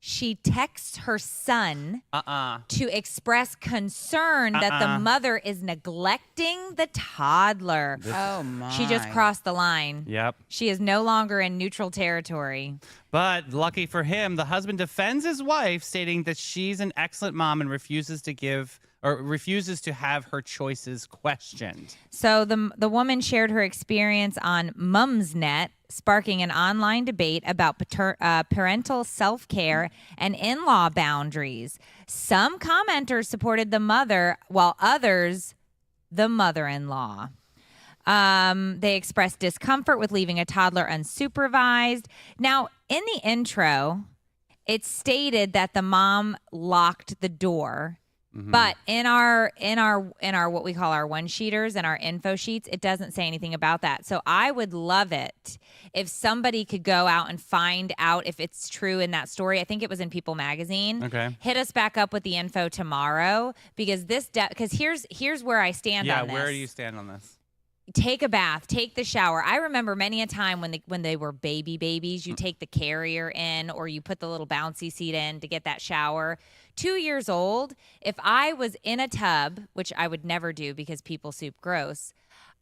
she texts her son Uh-uh. to express concern that the mother is neglecting the toddler. Oh my. She just crossed the line. Yep. She is no longer in neutral territory. But lucky for him, the husband defends his wife, stating that she's an excellent mom and refuses to have her choices questioned. So the woman shared her experience on Mumsnet, sparking an online debate about parental self-care and in-law boundaries. Some commenters supported the mother, while others, the mother-in-law. They expressed discomfort with leaving a toddler unsupervised. Now, in the intro, it stated that the mom locked the door. But in our what we call our one-sheeters and our info sheets, it doesn't say anything about that. So I would love it if somebody could go out and find out if it's true in that story. I think it was in People Magazine. Okay. Hit us back up with the info tomorrow, because here's where I stand on this. Yeah, where do you stand on this? Take a bath, take the shower. I remember many a time when they were babies, you take the carrier in or you put the little bouncy seat in to get that shower. 2 years old, if I was in a tub, which I would never do because people soup gross,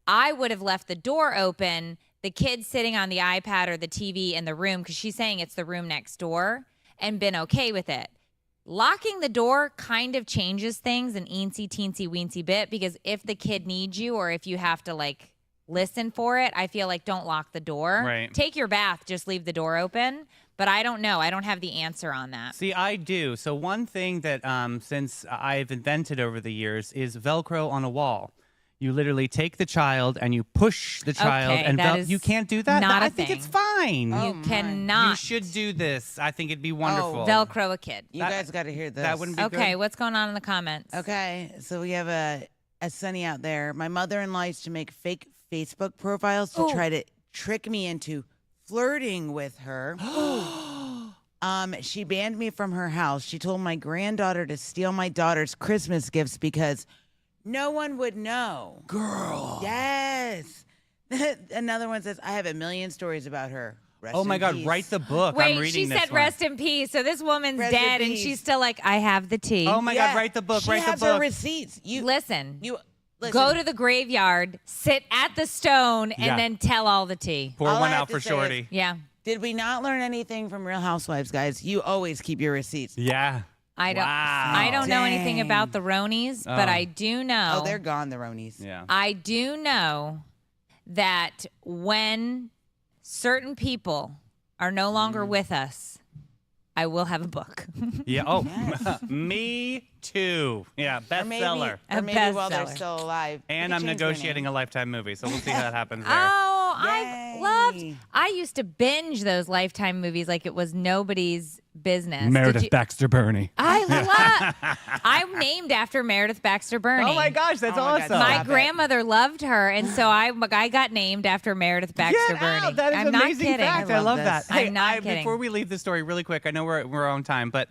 I would have left the door open, the kid sitting on the iPad or the TV in the room, because she's saying it's the room next door, and been okay with it. Locking the door kind of changes things an eensy teensy weensy bit, because if the kid needs you or if you have to like listen for it, I feel like don't lock the door. Right. Take your bath, just leave the door open. But I don't know. I don't have the answer on that. See, I do. So one thing that since I've invented over the years is Velcro on a wall. You literally take the child and you push the child, Okay, and that is you can't do that. not a I think thing. it's fine. Oh, You my. cannot You should do this. I think it'd be wonderful. Velcro a kid. You guys got to hear this. That wouldn't be Okay, good. what's going on in the comments? Okay, so we have a Sunny out there. My mother-in-law used to make fake Facebook profiles to try to trick me into flirting with her. She banned me from her house. She told my granddaughter to steal my daughter's Christmas gifts because no one would know. Girl. Yes. Another one says, I have a million stories about her. Rest Oh my in God, peace. write the book. Wait, I'm reading she this said one. rest in peace. So this woman's Rest in dead and peace. she's still like, I have the tea. Oh my Yeah, God, write the book. She Write has the her book. receipts. Listen, Listen. go to the graveyard, sit at the stone, and Yeah. then tell all the tea. Pour All one I have out to for say Shorty. Yeah. Did we not learn anything from Real Housewives, guys? You always keep your receipts. Yeah. I don't Wow. I don't know anything Dang. about the Ronies, but Oh. I do know Oh, they're gone, the Ronies. Yeah. I do know that when certain people are no longer with us, I will have a book. Yeah. Oh, Yes. me too. Yeah, Or maybe, bestseller. A or maybe while they're bestseller. still alive. And we I'm could change their negotiating a name. Lifetime movie, so we'll see how that happens there. Oh, I Yay. loved. I used to binge those Lifetime movies like it was nobody's business. Did Meredith you- Baxter Burney. I love. I'm named after Meredith Baxter Burney. Oh my gosh, that's Oh my God, awesome. My Stop it. grandmother loved her, and so I got named after Meredith Baxter Get Burney. out. That is I'm an not amazing kidding. fact. I I love love that. this. I'm not kidding. Before we leave the story, really quick, I know we're on time, but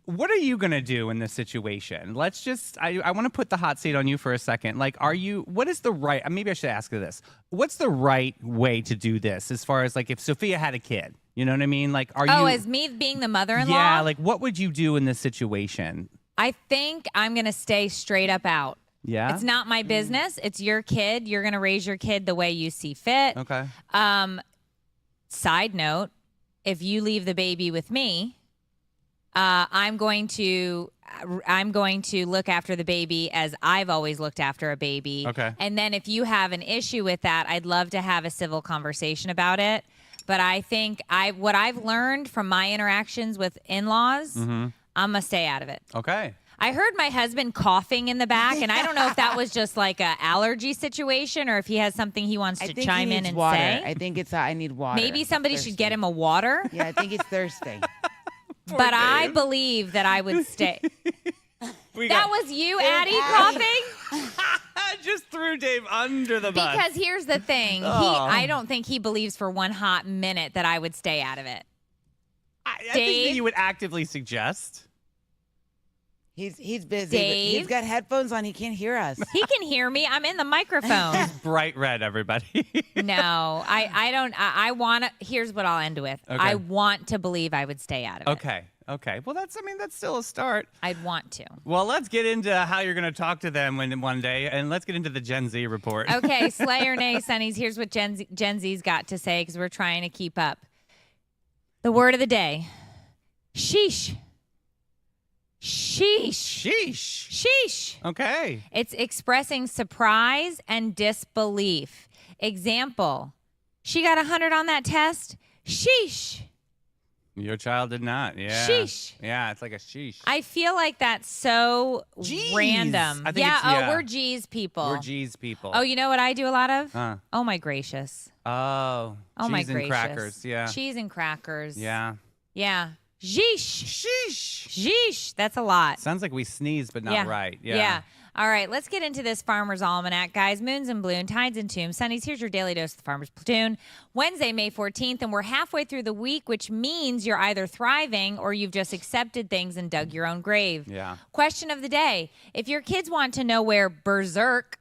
what are you gonna do in this situation? Let's just. I want to put the hot seat on you for a second. Like, what is the right? Maybe I should ask you this. What's the right way to do this? As far as like, if Sophia had a kid, you know what I mean? Like, are you? Oh, as me being the mother-in-law? Yeah. Like, what would you do in this situation? I think I'm going to stay straight up out. Yeah. It's not my business. It's your kid. You're going to raise your kid the way you see fit. Okay. Side note, if you leave the baby with me, I'm going to look after the baby as I've always looked after a baby. Okay. And then if you have an issue with that, I'd love to have a civil conversation about it. But I think what I've learned from my interactions with in-laws, Mm-hmm. I'm going to stay out of it. Okay. I heard my husband coughing in the back, and I don't know if that was just like an allergy situation or if he has something he wants I to think chime he in needs and water. say. I think it's I need water. Maybe somebody should get Thirsty. him a water. Yeah, I think it's thirsty. But I believe that I would stay. That was you, Addie, coughing? I just threw Dave under the bus. Because here's the thing. I don't think he believes for one hot minute that I would stay out of it. I think Dave? that you would actively suggest. He's busy. But Dave? he's got headphones on. He can't hear us. He can hear me. I'm in the microphone. Bright red, everybody. No, I don't. I want to. Here's what I'll end with. Okay. I want to believe I would stay out of it. Okay. Well, that's still a start. I'd want to. Well, let's get into how you're going to talk to them one day, and let's get into the Gen Z report. Okay, slay or nay, Sunnies. Here's what Gen Z's got to say because we're trying to keep up. The word of the day. Sheesh. Sheesh. Sheesh. Sheesh. Okay. It's expressing surprise and disbelief. Example, she got 100 on that test. Sheesh. Your child did not. Yeah. Sheesh. Yeah, it's like a sheesh. I feel like that's so Jeez. random. I think it's- we're G's people. We're G's people. Oh, you know what I do a lot of? Huh. Oh, my gracious. Oh. Oh, my cheese and gracious. crackers. Yeah. Cheese and crackers. Yeah. Yeah. Sheesh. Sheesh. Sheesh. That's a lot. Sounds like we sneezed, but not right. Yeah. All right, let's get into this Farmer's Almanac, guys. Moons and Bloom, Tides and Tombs. Sunnies, here's your daily dose of the Farmer's Platoon. Wednesday, May 14th, and we're halfway through the week, which means you're either thriving or you've just accepted things and dug your own grave. Yeah. Question of the day. If your kids want to know where Berserk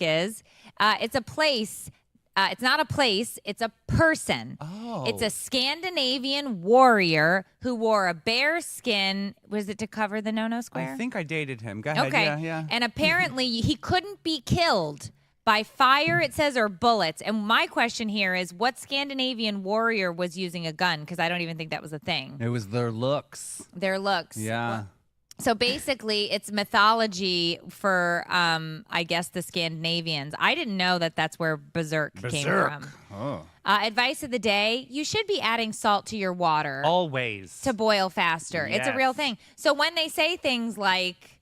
is, it's a place. It's not a place, it's a person. Oh. It's a Scandinavian warrior who wore a bear skin. Was it to cover the no-no square? I think I dated him. Go ahead. Okay. Yeah. And apparently he couldn't be killed by fire, it says, or bullets. And my question here is, what Scandinavian warrior was using a gun? Because I don't even think that was a thing. It was their looks. Their looks. Yeah. So basically, it's mythology for, I guess, the Scandinavians. I didn't know that that's where Berserk came from. Oh. Advice of the day, you should be adding salt to your water Always. to boil faster. It's a real Yes. thing. So when they say things like,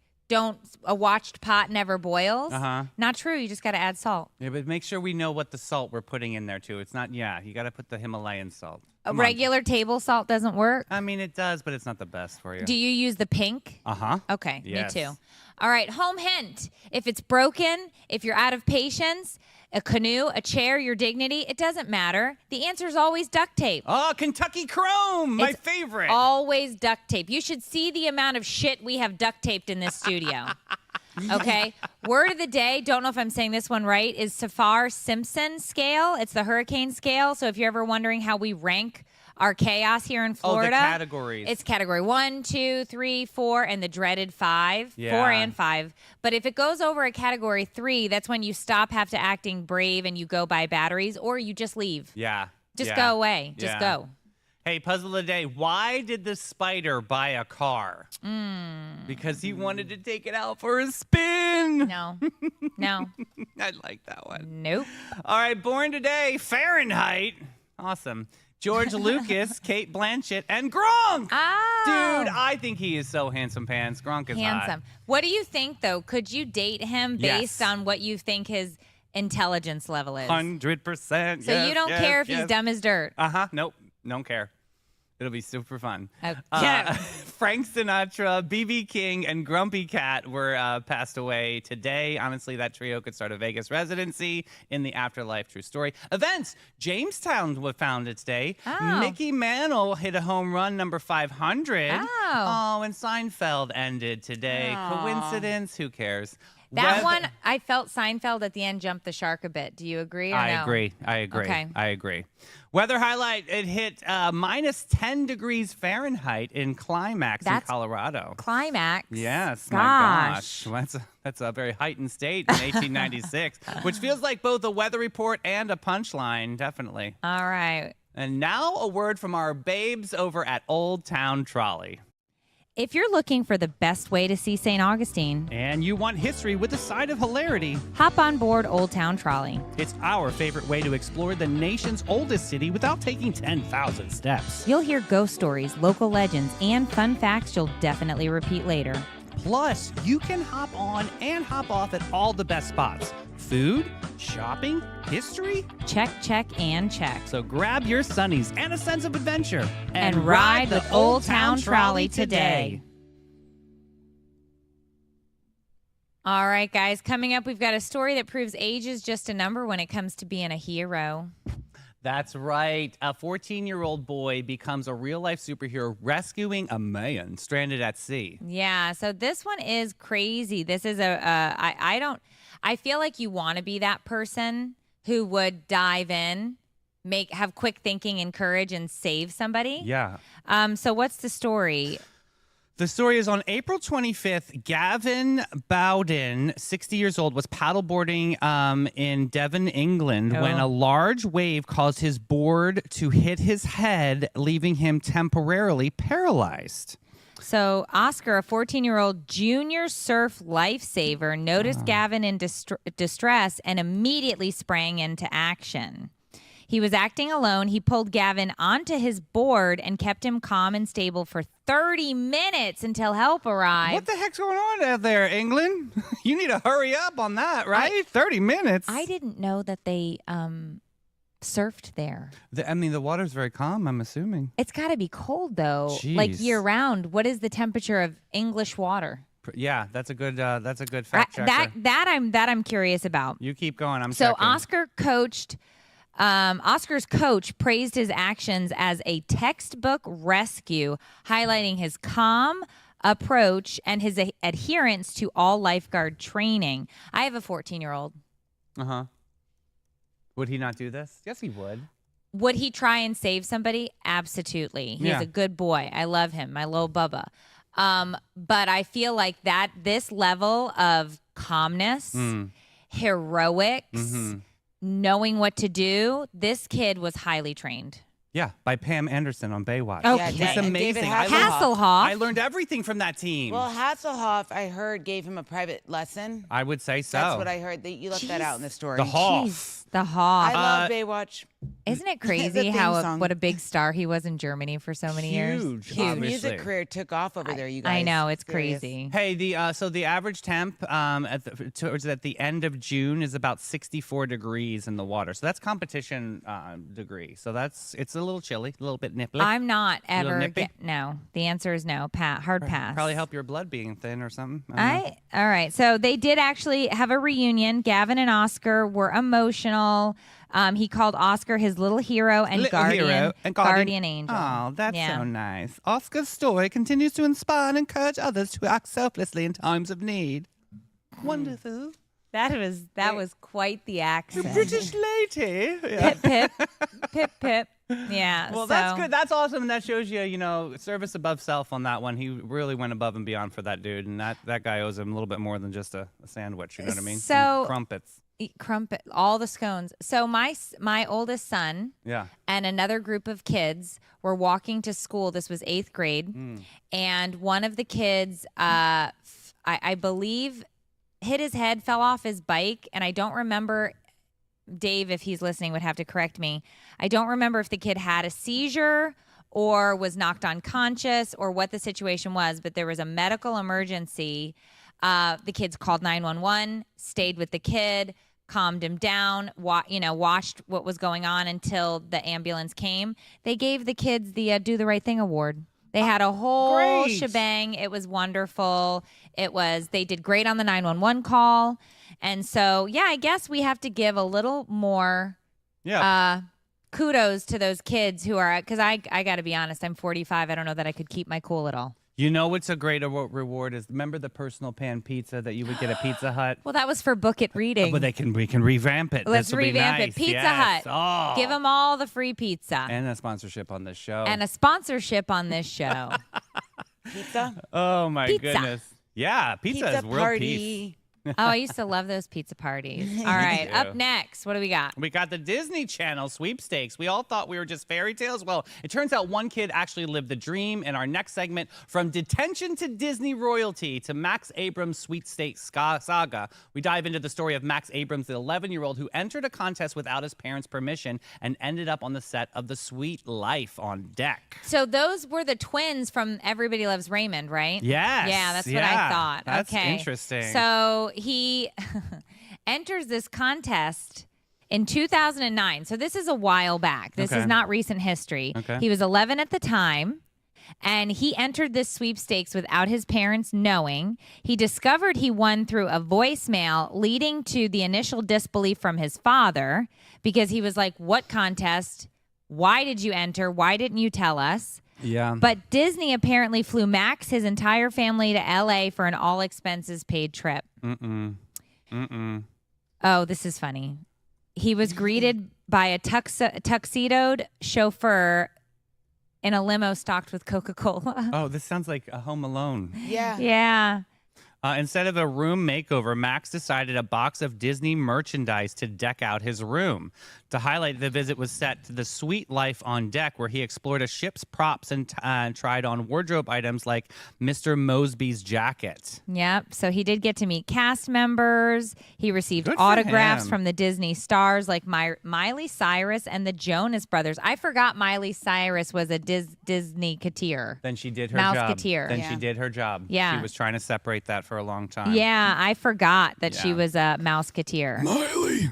a watched pot never boils, not true. You just got to add salt. Yeah, but make sure we know what the salt we're putting in there, too. It's not, you got to put the Himalayan salt. A Come on. regular table salt doesn't work. I mean, it does, but it's not the best for you. Do you use the pink? Uh-huh. Okay, Yes. me too. All right, home hint. If it's broken, if you're out of patience, a canoe, a chair, your dignity, it doesn't matter. The answer is always duct tape. Oh, Kentucky Chrome, my It's favorite. Always duct tape. You should see the amount of shit we have duct taped in this studio. Okay. Word of the day, don't know if I'm saying this one right, is Saffir-Simpson scale. It's the hurricane scale. So if you're ever wondering how we rank our chaos here in Florida. Oh, the categories. It's category 1, 2, 3, 4, and the dreaded 5. Yeah. 4 and 5. But if it goes over a category 3, that's when you stop have to acting brave and you go buy batteries, or you just leave. Yeah. Just yeah. go away. Just Yeah. go. Hey, puzzle of the day. Why did the spider buy a car? Because he wanted to take it out for a spin. No. No. I like that one. Nope. All right, born today, Fahrenheit. Awesome. George Lucas, Kate Blanchett, and Gronk. Oh. Dude, I think he is so handsome pants. Gronk is Handsome. What do you think, though? Could you date him based Yes. on what you think his intelligence level is? 100%. So you don't care if he's dumb as dirt. Uh-huh. Nope. Don't care. It'll be super fun. Okay. Frank Sinatra, B.B. King, and Grumpy Cat were passed away today. Honestly, that trio could start a Vegas residency in the afterlife. True story. Events. Jamestown was founded today. Oh. Mickey Mantle hit a home run, number 500. Oh. And Seinfeld ended today. Aw. Coincidence? Who cares? That Weather- one, I felt Seinfeld at the end jumped the shark a bit. Do you agree or I no? agree. Okay. I agree. Weather highlight, it hit minus 10 degrees Fahrenheit in Climax in That's Colorado. Climax. Yes, Gosh. my gosh. That's a very heightened state in 1896, which feels like both a weather report and a punchline, definitely. All right. And now a word from our babes over at Old Town Trolley. If you're looking for the best way to see St. Augustine, And you want history with a side of hilarity, hop on board Old Town Trolley. it's our favorite way to explore the nation's oldest city without taking 10,000 steps. You'll hear ghost stories, local legends, and fun facts you'll definitely repeat later. Plus, you can hop on and hop off at all the best spots. Food, shopping, history. Check, check, and check. So grab your Sunnies and a sense of adventure. And ride with Old Town Trolley today. All right, guys. Coming up, we've got a story that proves age is just a number when it comes to being a hero. That's right. A 14-year-old boy becomes a real-life superhero rescuing a man stranded at sea. Yeah, so this one is crazy. This is I feel like you want to be that person who would dive in, have quick thinking and courage and save somebody. Yeah. So what's the story? The story is on April 25th. Gavin Bowden, 60 years old, was paddleboarding in Devon, England, when a large wave caused his board to hit his head, leaving him temporarily paralyzed. So Oscar, a 14-year-old junior surf lifesaver, noticed Gavin in distress and immediately sprang into action. He was acting alone. He pulled Gavin onto his board and kept him calm and stable for 30 minutes until help arrived. What the heck's going on out there, England? You need to hurry up on that, right? 30 minutes. I didn't know that they surfed there. The water's very calm, I'm assuming. It's got to be cold, though, like Jeez. year-round. What is the temperature of English water? Yeah, that's a good fact checker. That I'm curious about. You keep going. I'm So checking. Oscar's coach praised his actions as a textbook rescue, highlighting his calm approach and his adherence to all lifeguard training. I have a 14-year-old. Uh-huh. Would he not do this? Yes, he would. Would he try and save somebody? Absolutely. He's a good boy. I love him, my little Bubba. But I feel like this level of calmness, heroics, knowing what to do, this kid was highly trained. Yeah, by Pam Anderson on Baywatch. Oh, Yeah, It's and amazing. David Hasselhoff. I learned everything from that team. Well, Hasselhoff, I heard, gave him a private lesson. I would say so. That's what I heard. You left that out in the story. The Hoff. Jeez, the Hoff. I love Baywatch. Isn't it The crazy theme how song. what a big star he was in Germany for so many years? Huge. His Obviously. music career took off over there, you guys. I know, it's Serious. crazy. Hey, the average temp towards at the end of June is about 64 degrees in the water. So that's competition degree. So it's a little chilly, a little bit nipply. I'm not little ever. nippy? No, the answer is no. Hard pass. Probably help your blood being thin or something. I don't know. All right. So they did actually have a reunion. Gavin and Oscar were emotional. He called Oscar his little hero and Little guardian, hero and guardian angel. Oh, that's Yeah. so nice. Oscar's story continues to inspire and encourage others to act selflessly in times of need. Wonderful. That was quite the accent. British lady. Yeah. Pip, pip, pip, pip. Yeah. Well, so, that's good. That's awesome. And that shows you, service above self on that one. He really went above and beyond for that dude. And that guy owes him a little bit more than just a sandwich. You know what I mean? So- Some crumpets. Eat crumpet, all the scones. So my oldest son Yeah. and another group of kids were walking to school. This was 8th grade. And one of the kids, I believe, hit his head, fell off his bike. And I don't remember, Dave, if he's listening, would have to correct me. I don't remember if the kid had a seizure or was knocked unconscious or what the situation was, but there was a medical emergency. The kids called 911, stayed with the kid, calmed him down, watched what was going on until the ambulance came. They gave the kids the Do the Right Thing award. They had a whole Great. shebang. It was wonderful. They did great on the 911 call. And so, yeah, I guess we have to give a little more kudos to those kids who are, because I got to be honest, I'm 45. I don't know that I could keep my cool at all. You know what's a great reward is, remember the personal pan pizza that you would get at Pizza Hut? Well, that was for book it reading. But we can revamp it. Let's This'll be revamp nice. it. Pizza Yes. Hut. Oh. Give them all the free pizza. And a sponsorship on this show. And a sponsorship on this show. Pizza? Oh my Pizza. goodness. Yeah, pizza is world peace. party. Oh, I used to love those pizza parties. All right, too. up next, what do we got? We got the Disney Channel sweepstakes. We all thought we were just fairy tales. Well, it turns out one kid actually lived the dream. In our next segment, from detention to Disney royalty to Max Abrams' sweepstakes saga, we dive into the story of Max Abrams, the 11-year-old who entered a contest without his parents' permission and ended up on the set of The Sweet Life on deck. So those were the twins from Everybody Loves Raymond, right? Yes. Yeah, that's what I thought. That's okay. interesting. So he enters this contest in 2009. So this is a while back. This Okay. is not recent history. Okay. He was 11 at the time. And he entered this sweepstakes without his parents knowing. He discovered he won through a voicemail, leading to the initial disbelief from his father because he was like, what contest? Why did you enter? Why didn't you tell us? Yeah. But Disney apparently flew Max, his entire family, to LA for an all expenses paid trip. Oh, this is funny. He was greeted by a tuxedoed chauffeur in a limo stocked with Coca-Cola. Oh, this sounds like a Home Alone. Yeah. Yeah. Instead of a room makeover, Max decided a box of Disney merchandise to deck out his room. To highlight, the visit was set to the suite life on deck, where he explored a ship's props and tried on wardrobe items like Mr. Mosby's jacket. Yep. So he did get to meet cast members. He received Good for autographs him. from the Disney stars like Miley Cyrus and the Jonas Brothers. I forgot Miley Cyrus was a Disney Katir. Then she did her job. Mouseketeer. Then Yeah. she did her job. Yeah. She was trying to separate that for a long time. Yeah, I forgot that she Yeah. was a Mouseketeer. Miley.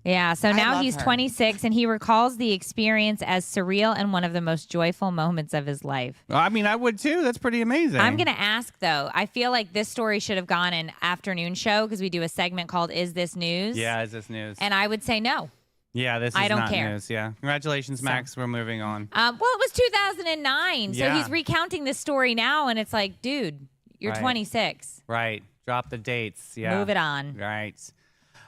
Yeah, so now love he's her. 26 and he recalls the experience as surreal and one of the most joyful moments of his life. I mean, I would too. That's pretty amazing. I'm going to ask though, I feel like this story should have gone in afternoon show because we do a segment called Is This News? Yeah, is this news? And I would say no. Yeah, this is I don't not care. news. Yeah. Congratulations, Max. We're moving on. Well, it was 2009. So Yeah. he's recounting this story now and it's like, dude, you're Right. 26. Right. Drop the dates. Yeah. Move it on. Right.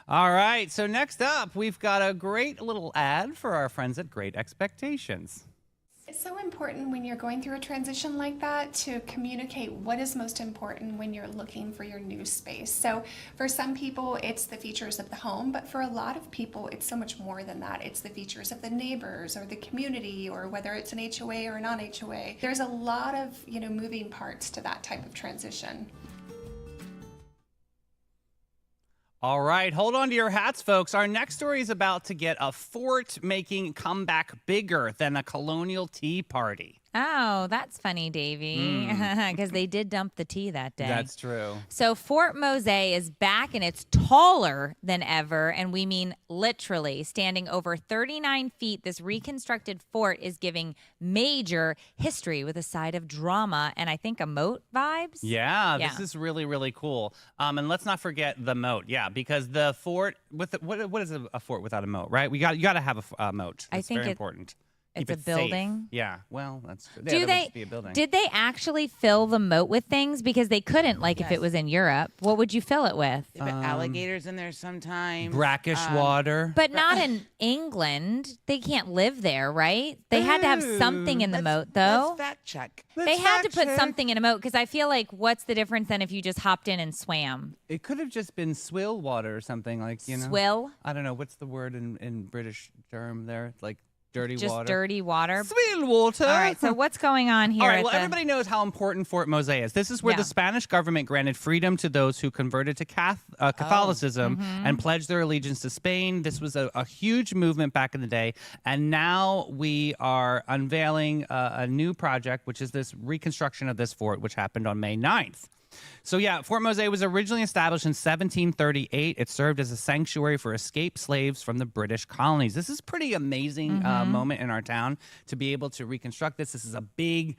All right. So next up, we've got a great little ad for our friends at Great Expectations. It's so important when you're going through a transition like that to communicate what is most important when you're looking for your new space. So for some people, it's the features of the home, but for a lot of people, it's so much more than that. It's the features of the neighbors or the community, or whether it's an HOA or a non-HOA. There's a lot of, moving parts to that type of transition. All right, hold on to your hats, folks. Our next story is about to get a fort making comeback bigger than a colonial tea party. Oh, that's funny, Davey, because they did dump the tea that day. That's true. So Fort Mose is back and it's taller than ever. And we mean literally standing over 39 feet. This reconstructed fort is giving major history with a side of drama and I think a moat vibes. Yeah, Yeah. this is really, really cool. And let's not forget the moat. Yeah, because the fort with what is a fort without a moat, right? You got to have a moat. I It's think very it- important. it's Keep a it safe. building. Yeah, well, that's true. Do Yeah, that would they? just be a building. Did they actually fill the moat with things because they couldn't? Like if it Yes. was in Europe, what would you fill it with? They put alligators in there sometimes. brackish water? But not in England. They can't live there, right? They had to have something in the moat, though. Let's fact check. They had to put something in a moat because I feel like what's the difference than if you just hopped in and swam? It could have just been swill water or something like, Swill? I don't know. What's the word in British term there? Like dirty Just water? dirty water. Swill water. All right, so what's going on here? All right, at well, the- everybody knows how important Fort Mose is. This is where Yeah. the Spanish government granted freedom to those who converted to Catholicism and pledged their allegiance to Spain. This was a huge movement back in the day. And now we are unveiling a new project, which is this reconstruction of this fort, which happened on May 9th. So, yeah, Fort Mose was originally established in 1738. It served as a sanctuary for escaped slaves from the British colonies. This is pretty amazing moment in our town to be able to reconstruct this. This is a big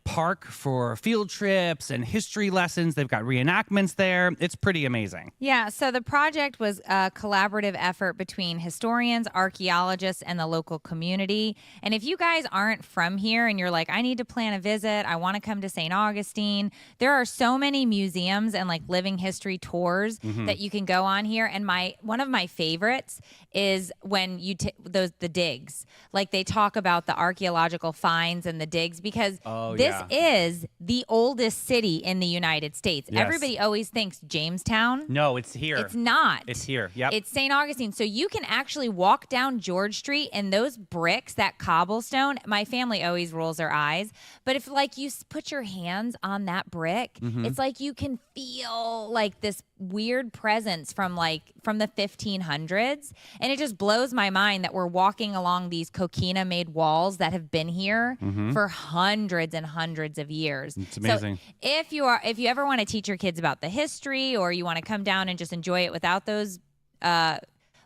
park for field trips and history lessons. They've got reenactments there. It's pretty amazing. Yeah, so the project was a collaborative effort between historians, archaeologists, and the local community. And if you guys aren't from here and you're like, I need to plan a visit, I want to come to St. Augustine, there are so many museums and like living history tours that you can go on here. And one of my favorites is when you the digs. Like they talk about the archaeological finds and the digs because this is the oldest city in the United States. Yes. Everybody always thinks Jamestown. No, it's here. It's not. It's here. Yep. It's St. Augustine. So you can actually walk down George Street and those bricks, that cobblestone, my family always rolls their eyes. But if like you put your hands on that brick, it's like you can feel like this weird presence from the 1500s. And it just blows my mind that we're walking along these coquina made walls that have been here for hundreds and hundreds of years. It's amazing. So if you ever want to teach your kids about the history or you want to come down and just enjoy it without those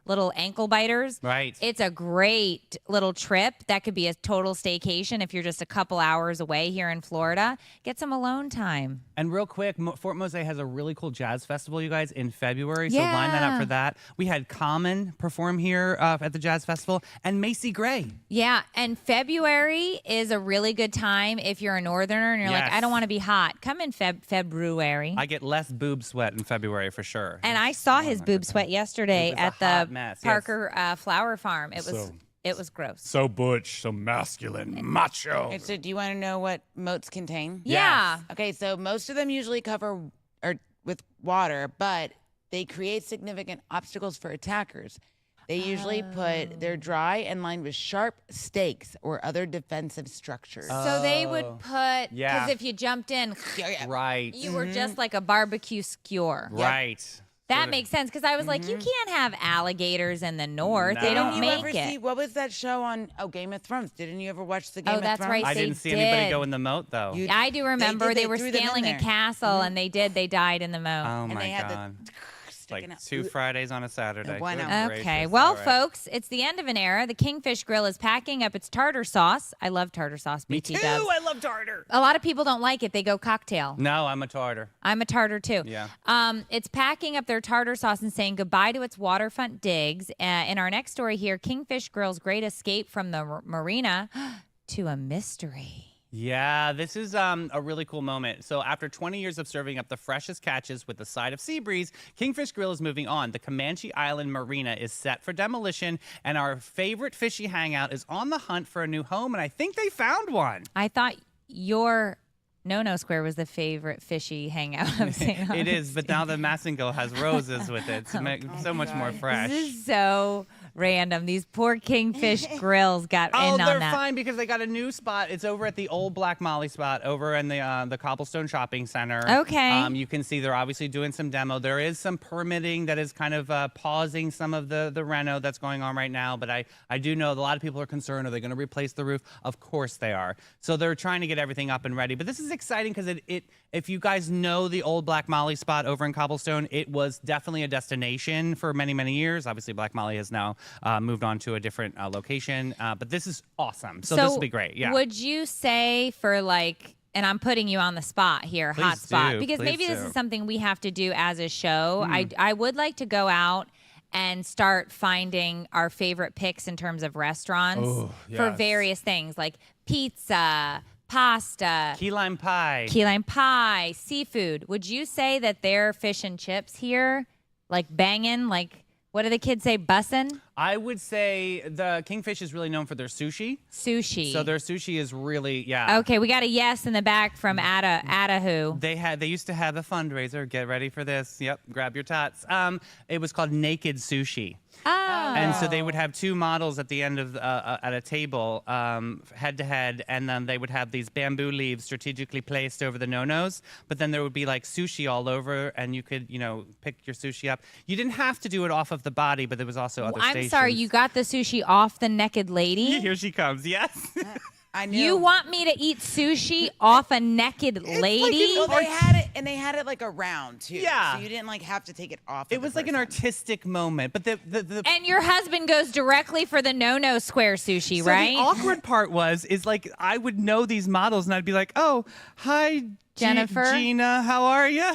little ankle biters. Right. It's a great little trip. That could be a total staycation if you're just a couple hours away here in Florida. Get some alone time. And real quick, Fort Mose has a really cool jazz festival, you guys, in February. So line that up for that. We had Common perform here at the Jazz Festival and Macy Gray. Yeah, and February is a really good time if you're a northerner and you're like, Yes. I don't want to be hot. Come in February. I get less boob sweat in February for sure. And I saw his boob sweat yesterday It was a at hot the mess, yes. Parker Flower Farm. It was gross. So butch, so masculine, macho. Okay, so do you want to know what moats contain? Yeah. Okay, so most of them usually cover or with water, but they create significant obstacles for attackers. They usually they're dry and lined with sharp stakes or other defensive structures. So they would put, Yeah. because if you jumped in, Right. you were just like a barbecue skewer. Right. That makes sense because I was like, you can't have alligators in the north. No. They Didn't don't you make ever it. see, what was that show on Game of Thrones? Didn't you ever watch the Game Oh, of that's Thrones? right. I They didn't see anybody did. go in the moat though. You- I do remember They they were threw them in scaling a there. castle and they died in the moat. Oh and my they had god. sticking Like out. 2 Fridays on a Saturday. Why Good not? Okay. gracious. Well, All right. folks, it's the end of an era. The Kingfish Grill is packing up its tartar sauce. I love tartar sauce, Me BT too. Dubs. I love tartar. A lot of people don't like it. They go cocktail. No, I'm a tartar. I'm a tartar too. Yeah. It's packing up their tartar sauce and saying goodbye to its waterfront digs. In our next story here, Kingfish Grill's great escape from the marina to a mystery. Yeah, this is a really cool moment. So after 20 years of serving up the freshest catches with a side of sea breeze, Kingfish Grill is moving on. The Comanche Island Marina is set for demolition, and our favorite fishy hangout is on the hunt for a new home, and I think they found one. I thought your No-No Square was the favorite fishy hangout of St. It is, but now the Massengill has roses with it to make so much more fresh. This is so random. These poor Kingfish Grills got Oh, in on they're that. fine because they got a new spot. It's over at the old Black Molly spot over in the Cobblestone Shopping Center. Okay. You can see they're obviously doing some demo. There is some permitting that is kind of pausing some of the reno that's going on right now. But I do know that a lot of people are concerned. Are they going to replace the roof? Of course they are. So they're trying to get everything up and ready. But this is exciting because if you guys know the old Black Molly spot over in Cobblestone, it was definitely a destination for many, many years. Obviously, Black Molly has now moved on to a different location. But this is awesome. So this will be great. Yeah. Would you say for like, and I'm putting you on the spot here, hot Please spot, do. because Please maybe this do. is something we have to do as a show. I would like to go out and start finding our favorite picks in terms of restaurants for yes. various things like pizza, pasta, Key lime pie. key lime pie, seafood. Would you say that their fish and chips here, like banging, like what do the kids say, bussin'? I would say the Kingfish is really known for their sushi. Sushi. So their sushi is really, yeah. Okay, we got a yes in the back from Adahu. They used to have a fundraiser. Get ready for this. Yep, grab your tots. It was called Naked Sushi. Oh. And so they would have 2 models at the end of at a table, head to head, and then they would have these bamboo leaves strategically placed over the no-nos. But then there would be like sushi all over, and you could, pick your sushi up. You didn't have to do it off of the body, but there was also other I'm stations. sorry, you got the sushi off the naked lady? Here she comes. Yes. I knew. You want me to eat sushi off a naked lady? Well, they had it, and they had it like around too. Yeah. So you didn't like have to take it off. It was like an artistic moment, but the And your husband goes directly for the no-no square sushi, so right? the awkward part is like I would know these models and I'd be like, oh, hi, Jennifer? Gina, how are you?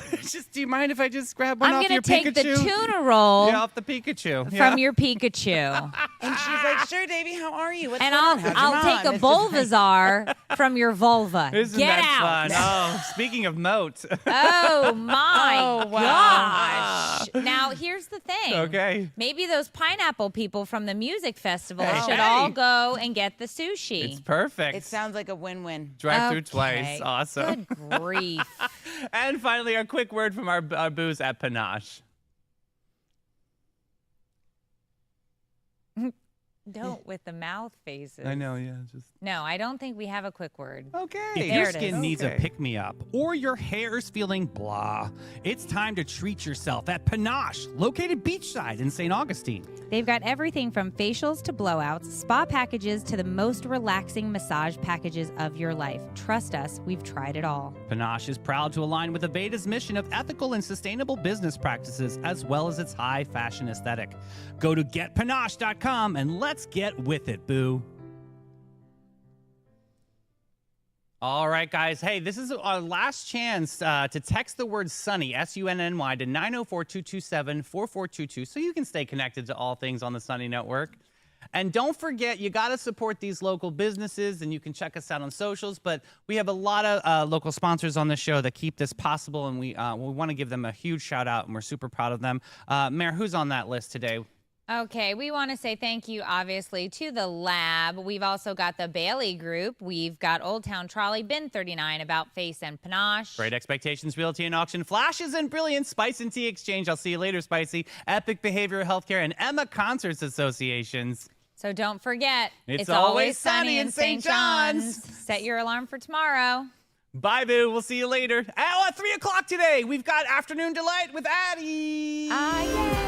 Do you mind if I just grab one I'm off going your to take Pikachu? the tuna roll Yeah, off the Pikachu. from your Pikachu. And she's like, "Sure, Davy, how are you? What's And going on? How's your I'll mom?" take a It's just like- Bulbasaur from your vulva. Isn't Get that out. fun? Oh, speaking of moat. Oh my Oh, wow. gosh. Now, here's the thing. Okay. Maybe those pineapple people from the music festival Hey. should Hey. all go and get the sushi. It's perfect. It sounds like a win-win. Drive through Okay. twice. Awesome. Good grief. And finally, a quick word from our booze at Panache. Don't with the mouth faces. I know, yeah. Just No, I don't think we have a quick word. Okay. If There your it skin is. needs a Okay. pick-me-up or your hair's feeling blah, it's time to treat yourself at Panache, located beachside in St. Augustine. They've got everything from facials to blowouts, spa packages to the most relaxing massage packages of your life. Trust us, we've tried it all. Panache is proud to align with Aveda's mission of ethical and sustainable business practices as well as its high fashion aesthetic. Go to getpanache.com and let's get with it, boo. All right, guys. Hey, this is our last chance to text the word Sunny, S-U-N-N-Y, to 904-227-4422 so you can stay connected to all things on the Sunny Network. And don't forget, you got to support these local businesses, and you can check us out on socials. But we have a lot of local sponsors on the show that keep this possible, and we want to give them a huge shout out, and we're super proud of them. Mayor, who's on that list today? Okay, we want to say thank you, obviously, to the lab. We've also got the Bailey Group. We've got Old Town Trolley, Bin 39, About Face, and Panache. Great Expectations Realty and Auction, Flashes and Brilliance, Spice and Tea Exchange. I'll see you later, Spicy. Epic Behavioral Healthcare, and Emma Concerts Associations. So don't forget, It's always sunny in St. John's. Set your alarm for tomorrow. Bye, boo. We'll see you later. Oh, at 3 o'clock today, we've got Afternoon Delight with Addie. Ah, yeah.